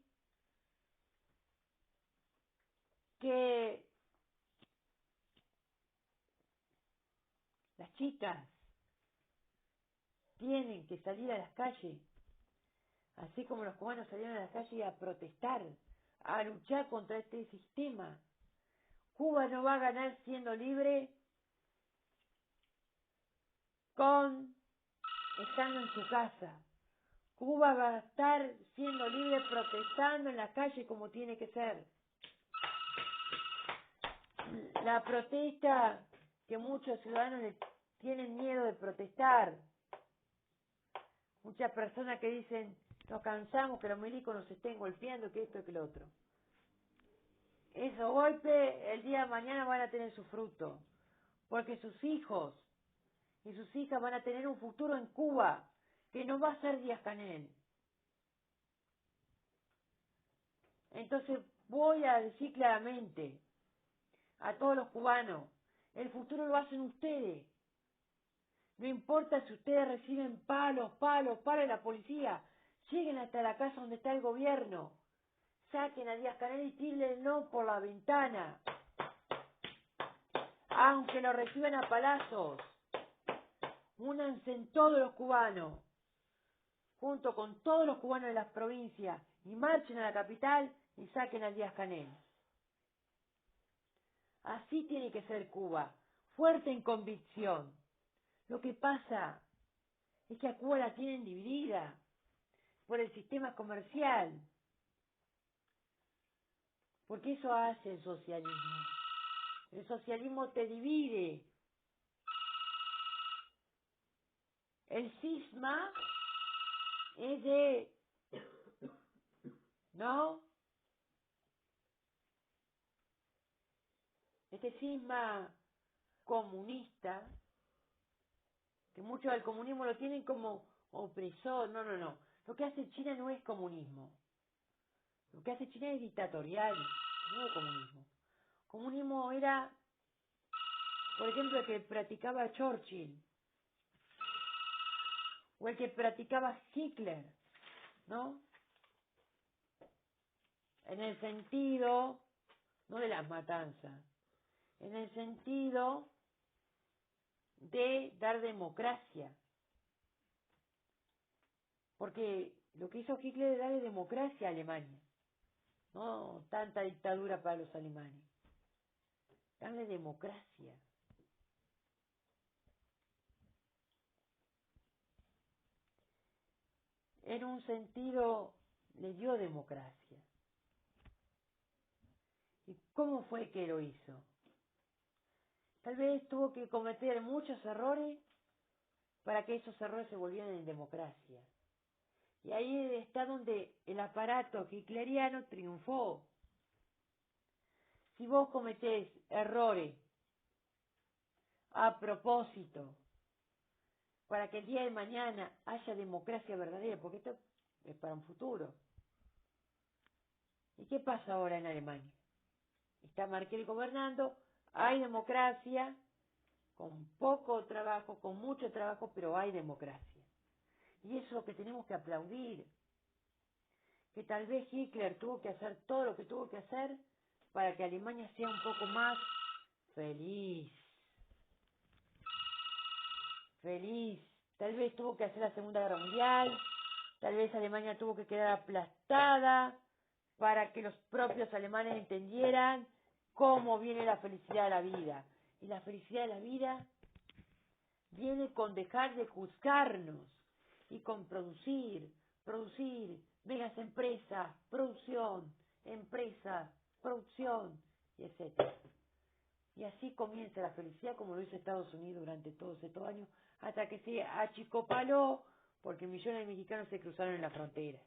que las chicas tienen que salir a las calles, así como los cubanos salieron a las calles a protestar, a luchar contra este sistema. Cuba no va a ganar siendo libre estando en su casa. Cuba va a estar siendo libre protestando en la calle como tiene que ser. La protesta que muchos ciudadanos le tienen miedo de protestar. Muchas personas que dicen, nos cansamos que los milicos nos estén golpeando, que esto y que lo otro. Esos golpes el día de mañana van a tener su fruto, porque sus hijos y sus hijas van a tener un futuro en Cuba, que no va a ser Díaz-Canel. Entonces voy a decir claramente a todos los cubanos, el futuro lo hacen ustedes. No importa si ustedes reciben palos de la policía, lleguen hasta la casa donde está el gobierno, saquen a Díaz-Canel y tírenlo por la ventana, aunque lo reciban a palazos. Únanse en todos los cubanos, junto con todos los cubanos de las provincias, y marchen a la capital y saquen a Díaz-Canel. Así tiene que ser Cuba, fuerte en convicción. Lo que pasa es que a Cuba la tienen dividida por el sistema comercial, porque eso hace el socialismo. El socialismo te divide. El cisma es de, ¿no? Este cisma comunista, que muchos del comunismo lo tienen como opresor. No, no, no. Lo que hace China no es comunismo. Lo que hace China es dictatorial, no es comunismo. Comunismo era, por ejemplo, el que practicaba Churchill, o el que practicaba Hitler, ¿no? En el sentido, no de las matanzas, en el sentido de dar democracia. Porque lo que hizo Hitler es darle democracia a Alemania. No tanta dictadura para los alemanes. Darle democracia. En un sentido le dio democracia. ¿Y cómo fue que lo hizo? Tal vez tuvo que cometer muchos errores para que esos errores se volvieran en democracia. Y ahí está donde el aparato hitleriano triunfó. Si vos cometés errores a propósito para que el día de mañana haya democracia verdadera, porque esto es para un futuro. ¿Y qué pasa ahora en Alemania? Está Merkel gobernando, hay democracia, con poco trabajo, con mucho trabajo, pero hay democracia. Y eso es lo que tenemos que aplaudir. Que tal vez Hitler tuvo que hacer todo lo que tuvo que hacer para que Alemania sea un poco más feliz. Feliz. Tal vez tuvo que hacer la Segunda Guerra Mundial, tal vez Alemania tuvo que quedar aplastada para que los propios alemanes entendieran cómo viene la felicidad de la vida. Y la felicidad de la vida viene con dejar de juzgarnos y con producir, megas empresas, producción, empresa, producción, y etcétera. Y así comienza la felicidad como lo hizo Estados Unidos durante todos estos años, hasta que se achicopaló porque millones de mexicanos se cruzaron en la frontera.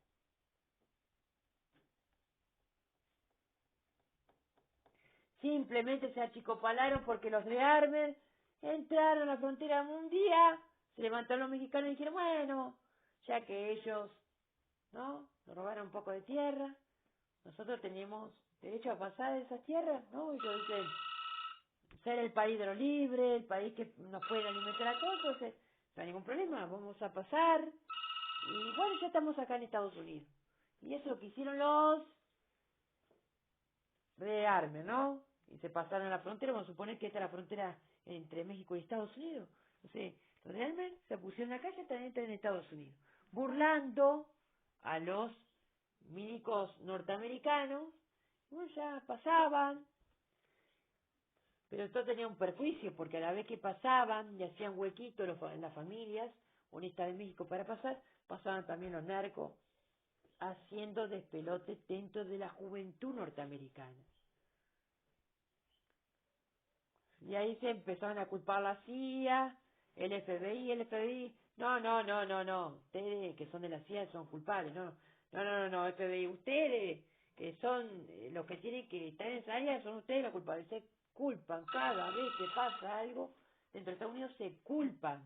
Simplemente se achicopalaron porque los de Armer entraron a la frontera un día, se levantaron los mexicanos y dijeron, bueno, ya que ellos, ¿no?, nos robaron un poco de tierra, nosotros tenemos derecho a pasar esas tierras, ¿no? Ellos dicen, ser el país de los libres, el país que nos puede alimentar a todos, entonces no hay ningún problema, vamos a pasar, y bueno, ya estamos acá en Estados Unidos. Y eso es lo que hicieron los de Armer, ¿no? Y se pasaron a la frontera, vamos a suponer que esta es la frontera entre México y Estados Unidos. Entonces, los de Armer se pusieron acá y ya también están en Estados Unidos, burlando a los milicos norteamericanos. Bueno, ya pasaban, pero esto tenía un perjuicio, porque a la vez que pasaban y hacían huequitos en las familias, honestas de México para pasar, pasaban también los narcos haciendo despelote dentro de la juventud norteamericana. Y ahí se empezaron a culpar la CIA, el FBI, no, ustedes que son de la CIA son culpables, no, FBI, ustedes que son los que tienen que estar en esa área son ustedes los culpables, se culpan cada vez que pasa algo dentro de Estados Unidos, se culpan.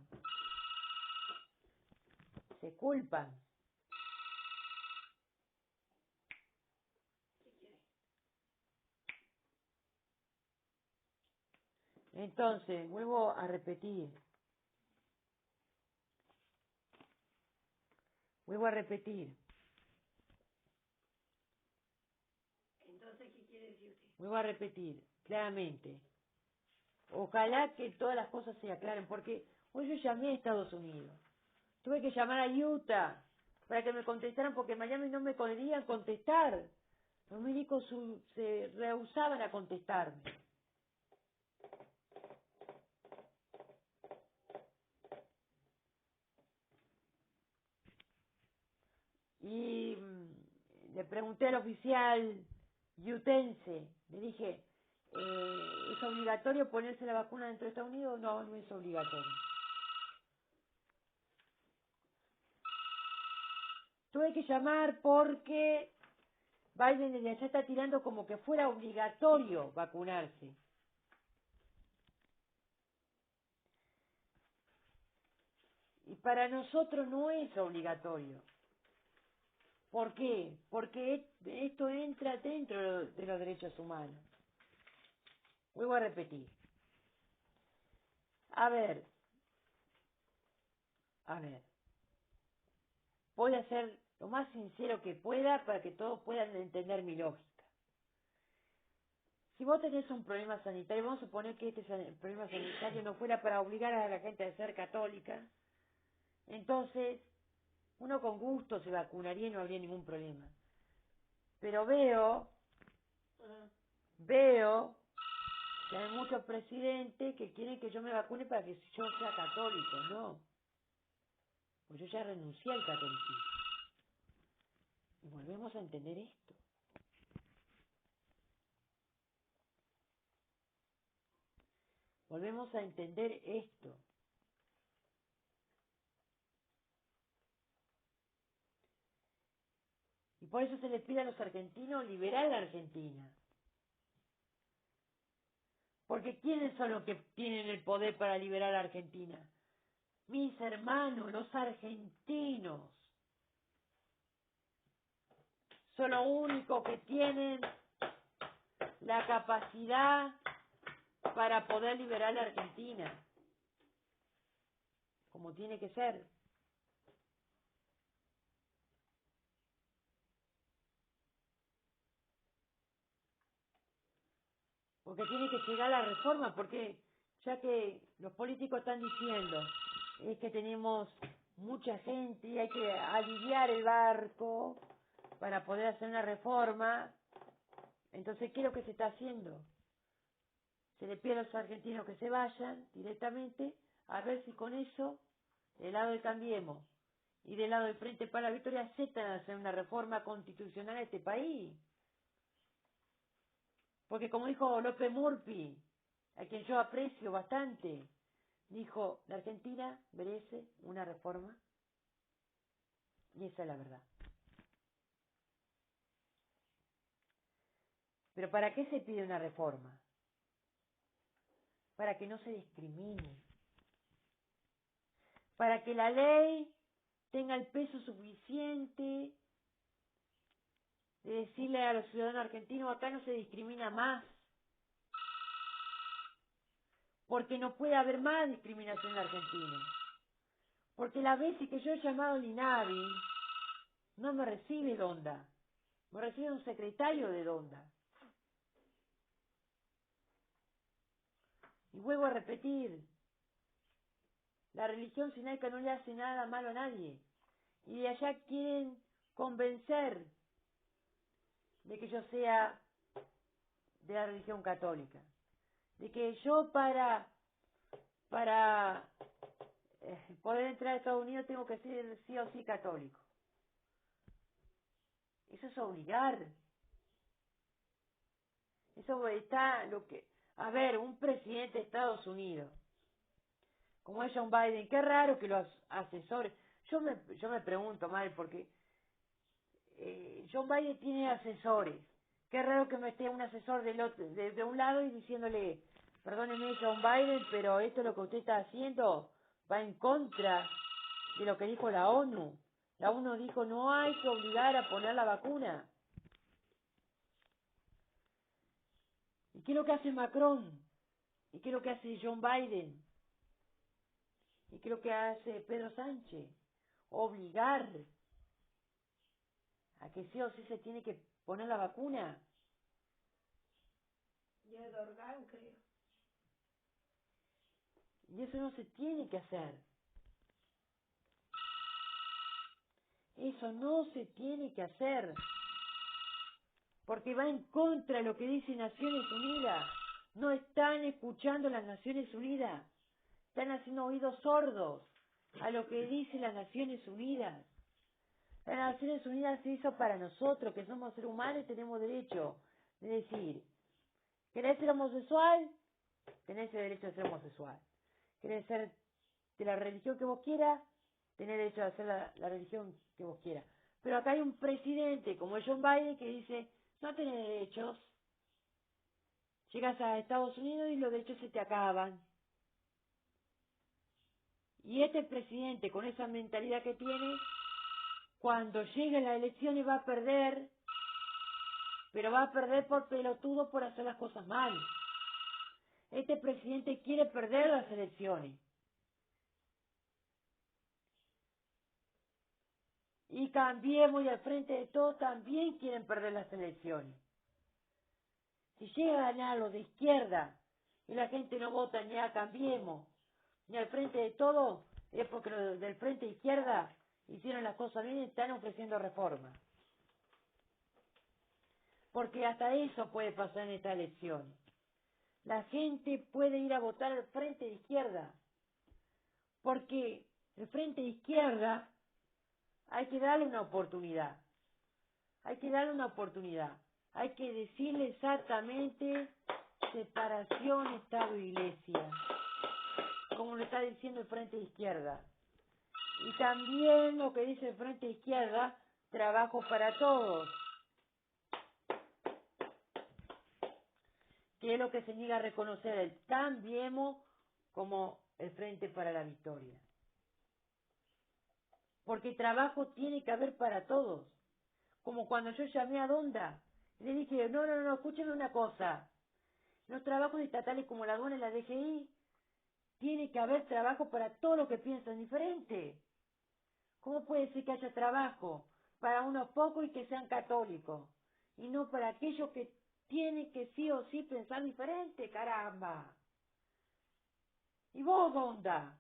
Entonces, vuelvo a repetir, Vuelvo a repetir, claramente. Ojalá que todas las cosas se aclaren, porque hoy yo llamé a Estados Unidos. Tuve que llamar a Utah para que me contestaran, porque en Miami no me querían contestar. Los médicos se rehusaban a contestarme. Y le pregunté al oficial yutense, le dije, ¿es obligatorio ponerse la vacuna dentro de Estados Unidos? No, no es obligatorio. Tuve que llamar porque Biden desde allá está tirando como que fuera obligatorio vacunarse. Y para nosotros no es obligatorio. ¿Por qué? Porque esto entra dentro de los derechos humanos. Vuelvo a repetir. A ver. Voy a ser lo más sincero que pueda para que todos puedan entender mi lógica. Si vos tenés un problema sanitario, vamos a suponer que este problema sanitario no fuera para obligar a la gente a ser católica, entonces uno con gusto se vacunaría y no habría ningún problema. Pero veo que hay muchos presidentes que quieren que yo me vacune para que yo sea católico. No, pues yo ya renuncié al catolicismo. Y volvemos a entender esto. Volvemos a entender esto. Y por eso se les pide a los argentinos liberar la Argentina. Porque ¿quiénes son los que tienen el poder para liberar a Argentina? Mis hermanos, los argentinos. Son los únicos que tienen la capacidad para poder liberar la Argentina. Como tiene que ser. Porque tiene que llegar la reforma, porque ya que los políticos están diciendo es que tenemos mucha gente y hay que aliviar el barco para poder hacer una reforma, entonces ¿qué es lo que se está haciendo? Se le pide a los argentinos que se vayan directamente, a ver si con eso, del lado de Cambiemos y del lado del Frente para la Victoria, aceptan hacer una reforma constitucional a este país. Porque como dijo López Murphy, a quien yo aprecio bastante, dijo, la Argentina merece una reforma, y esa es la verdad. Pero ¿para qué se pide una reforma? Para que no se discrimine, para que la ley tenga el peso suficiente de decirle a los ciudadanos argentinos, acá no se discrimina más, porque no puede haber más discriminación en Argentina. Porque las veces que yo he llamado al INAVI, no me recibe Donda, me recibe un secretario de Donda. Y vuelvo a repetir, la religión sinaica no le hace nada malo a nadie. Y de allá quieren convencer de que yo sea de la religión católica. De que yo para poder entrar a Estados Unidos tengo que ser sí o sí católico. Eso es obligar. Eso está lo que... A ver, un presidente de Estados Unidos, como es John Biden, qué raro que los asesores... Yo me pregunto, mal, porque John Biden tiene asesores. Qué raro que me esté un asesor de un lado y diciéndole, perdóneme John Biden, pero esto es lo que usted está haciendo, va en contra de lo que dijo la ONU. La ONU dijo, no hay que obligar a poner la vacuna. ¿Y qué es lo que hace Macron? ¿Y qué es lo que hace John Biden? ¿Y qué es lo que hace Pedro Sánchez? Obligar a que sí o sí se tiene que poner la vacuna.
Y el Dorgan, creo.
Y eso no se tiene que hacer. Eso no se tiene que hacer. Porque va en contra de lo que dice Naciones Unidas. No están escuchando las Naciones Unidas. Están haciendo oídos sordos a lo que dice las Naciones Unidas. Las Naciones Unidas se hizo para nosotros, que somos seres humanos y tenemos derecho de decir, ¿querés ser homosexual? Tenés el derecho de ser homosexual. ¿Querés ser de la religión que vos quieras? Tenés derecho a hacer la religión que vos quieras. Pero acá hay un presidente como John Biden que dice, no tenés derechos. Llegas a Estados Unidos y los derechos se te acaban. Y este presidente, con esa mentalidad que tiene, cuando llegue a las elecciones va a perder, pero va a perder por pelotudo por hacer las cosas mal. Este presidente quiere perder las elecciones. Y Cambiemos y al Frente de Todos también quieren perder las elecciones. Si llega a ganar los de izquierda y la gente no vota ni a Cambiemos ni al Frente de Todos, es porque los del Frente de Izquierda hicieron las cosas bien y están ofreciendo reformas. Porque hasta eso puede pasar en estas elecciones. La gente puede ir a votar al Frente de Izquierda. Porque el Frente de Izquierda hay que darle una oportunidad. Hay que darle una oportunidad. Hay que decirle exactamente separación Estado-Iglesia, como lo está diciendo el Frente de Izquierda. Y también lo que dice el Frente de Izquierda, trabajo para todos, que es lo que se niega a reconocer el Cambiemos como el Frente para la Victoria. Porque trabajo tiene que haber para todos. Como cuando yo llamé a Donda, le dije, no, escúcheme una cosa. Los trabajos estatales como la aduana y la DGI, tiene que haber trabajo para todos los que piensan diferente. ¿Cómo puede ser que haya trabajo para unos pocos y que sean católicos? Y no para aquellos que tienen que sí o sí pensar diferente, caramba. ¿Y vos, Donda?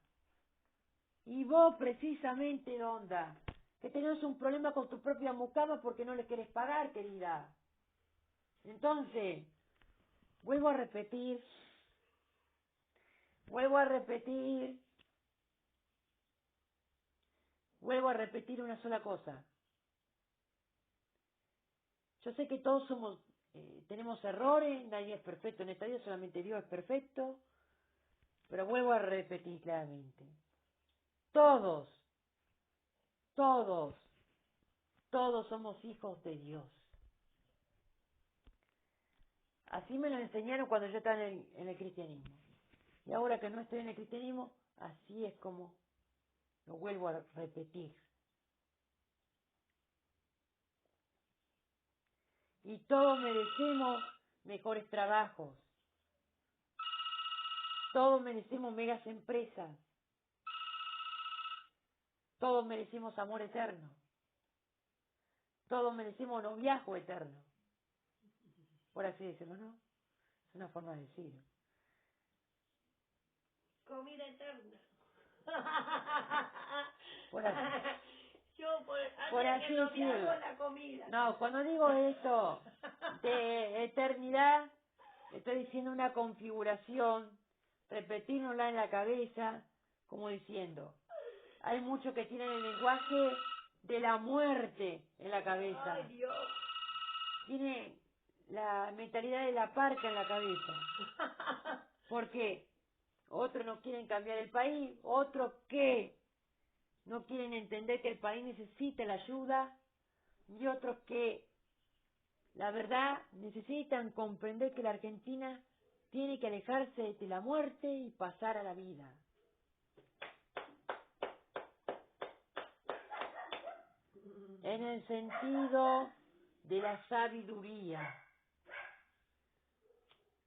¿Y vos precisamente, Donda? Que tenés un problema con tu propia mucama porque no le querés pagar, querida. Entonces, vuelvo a repetir una sola cosa. Yo sé que todos tenemos errores, nadie es perfecto en esta vida, solamente Dios es perfecto, pero vuelvo a repetir claramente. Todos somos hijos de Dios. Así me lo enseñaron cuando yo estaba en el cristianismo. Y ahora que no estoy en el cristianismo, así es como lo vuelvo a repetir. Y todos merecemos mejores trabajos. Todos merecemos megas empresas. Todos merecemos amor eterno. Todos merecemos noviazgo eterno. Por así decirlo, ¿no? Es una forma de decirlo.
Comida eterna.
Por así,
Yo por
así decirlo.
la comida.
No, cuando digo esto de eternidad, estoy diciendo una configuración, repetírnosla en la cabeza, como diciendo, hay muchos que tienen el lenguaje de la muerte en la cabeza.
Ay, Dios.
Tiene la mentalidad de la parca en la cabeza. ¿Por qué? Otros no quieren cambiar el país, otros que no quieren entender que el país necesita la ayuda, y otros que, la verdad, necesitan comprender que la Argentina tiene que alejarse de la muerte y pasar a la vida. En el sentido de la sabiduría.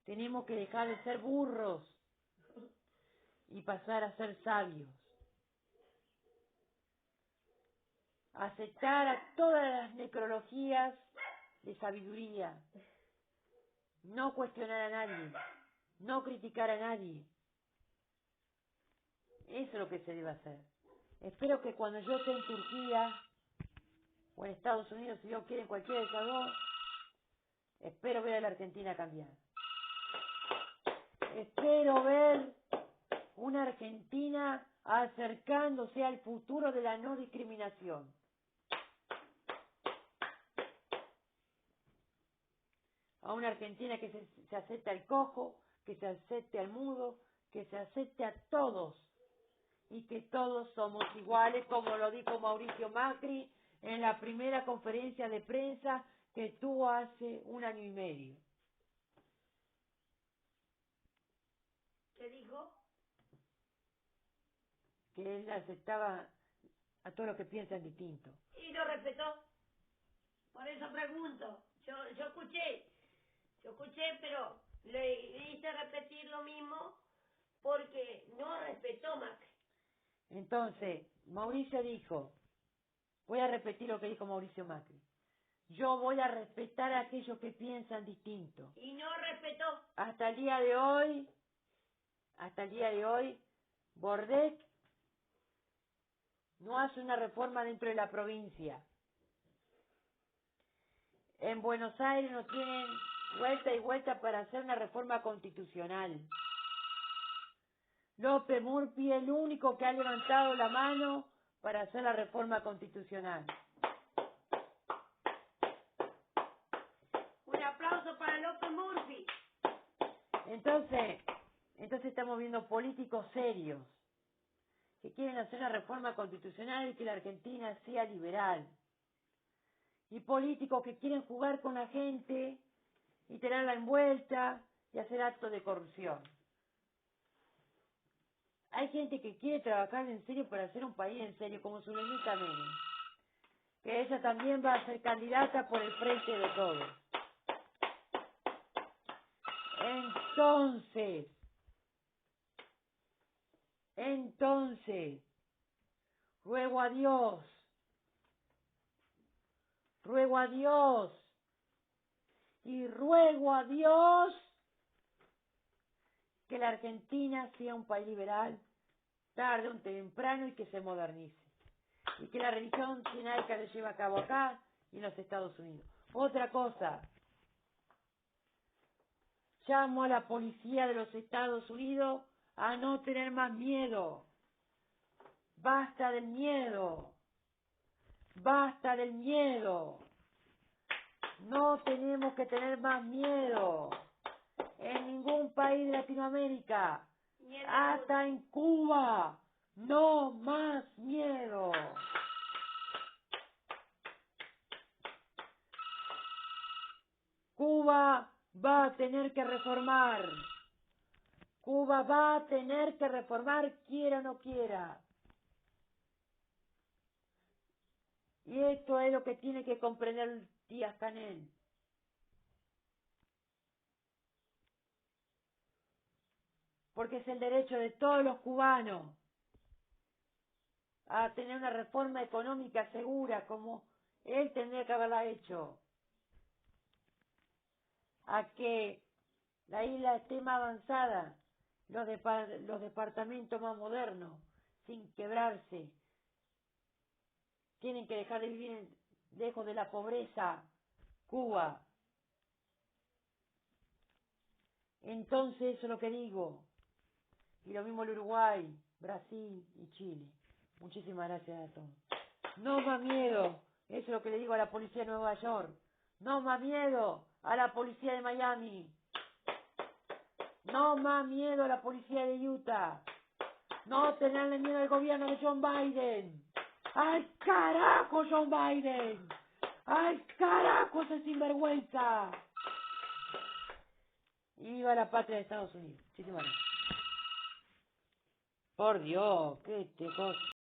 Tenemos que dejar de ser burros y pasar a ser sabios. Aceptar a todas las necrologías de sabiduría. no cuestionar a nadie, no criticar a nadie. Eso es lo que se debe hacer. Espero que cuando yo esté en Turquía o en Estados Unidos, si Dios quiere, en cualquiera de esas dos, espero ver a la Argentina cambiar. Espero ver una Argentina acercándose al futuro de la no discriminación. A una Argentina que se acepte al cojo, que se acepte al mudo, que se acepte a todos y que todos somos iguales, como lo dijo Mauricio Macri en la primera conferencia de prensa que tuvo hace 1 año y medio.
¿Qué dijo?
Que él aceptaba a todos los que piensan distinto.
Y lo respetó. Por eso pregunto. Yo escuché, pero le hice repetir lo mismo porque no respetó Macri.
Entonces, Mauricio dijo, voy a repetir lo que dijo Mauricio Macri, yo voy a respetar a aquellos que piensan distinto.
Y no respetó.
Hasta el día de hoy, Bordet no hace una reforma dentro de la provincia. En Buenos Aires no tienen vuelta y vuelta para hacer una reforma constitucional. López Murphy es el único que ha levantado la mano para hacer la reforma constitucional.
Un aplauso para López Murphy.
Entonces estamos viendo políticos serios que quieren hacer una reforma constitucional y que la Argentina sea liberal. Y políticos que quieren jugar con la gente y tenerla envuelta y hacer actos de corrupción. Hay gente que quiere trabajar en serio para hacer un país en serio, como Zulenita Menem, que ella también va a ser candidata por el Frente de Todos. Entonces, ruego a Dios y ruego a Dios que la Argentina sea un país liberal, tarde o temprano, y que se modernice. Y que la religión sinaica se lleve a cabo acá y en los Estados Unidos. Otra cosa, llamo a la policía de los Estados Unidos a no tener más miedo. Basta del miedo. Basta del miedo. No tenemos que tener más miedo. En ningún país de Latinoamérica. Hasta en Cuba. No más miedo. Cuba va a tener que reformar. Cuba va a tener que reformar, quiera o no quiera. Y esto es lo que tiene que comprender Díaz-Canel. Porque es el derecho de todos los cubanos a tener una reforma económica segura, como él tendría que haberla hecho. A que la isla esté más avanzada, los departamentos más modernos, sin quebrarse. Tienen que dejar de vivir lejos de la pobreza, Cuba. Entonces eso es lo que digo. Y lo mismo el Uruguay, Brasil y Chile. Muchísimas gracias a todos. No más miedo. Eso es lo que le digo a la policía de Nueva York. No más miedo a la policía de Miami. No más miedo a la policía de Utah. No tenerle miedo al gobierno de John Biden. ¡Ay, carajo, John Biden! ¡Ay, carajo, ese sinvergüenza! Y viva la patria de Estados Unidos. Muchísimas gracias. Por Dios, qué cosa.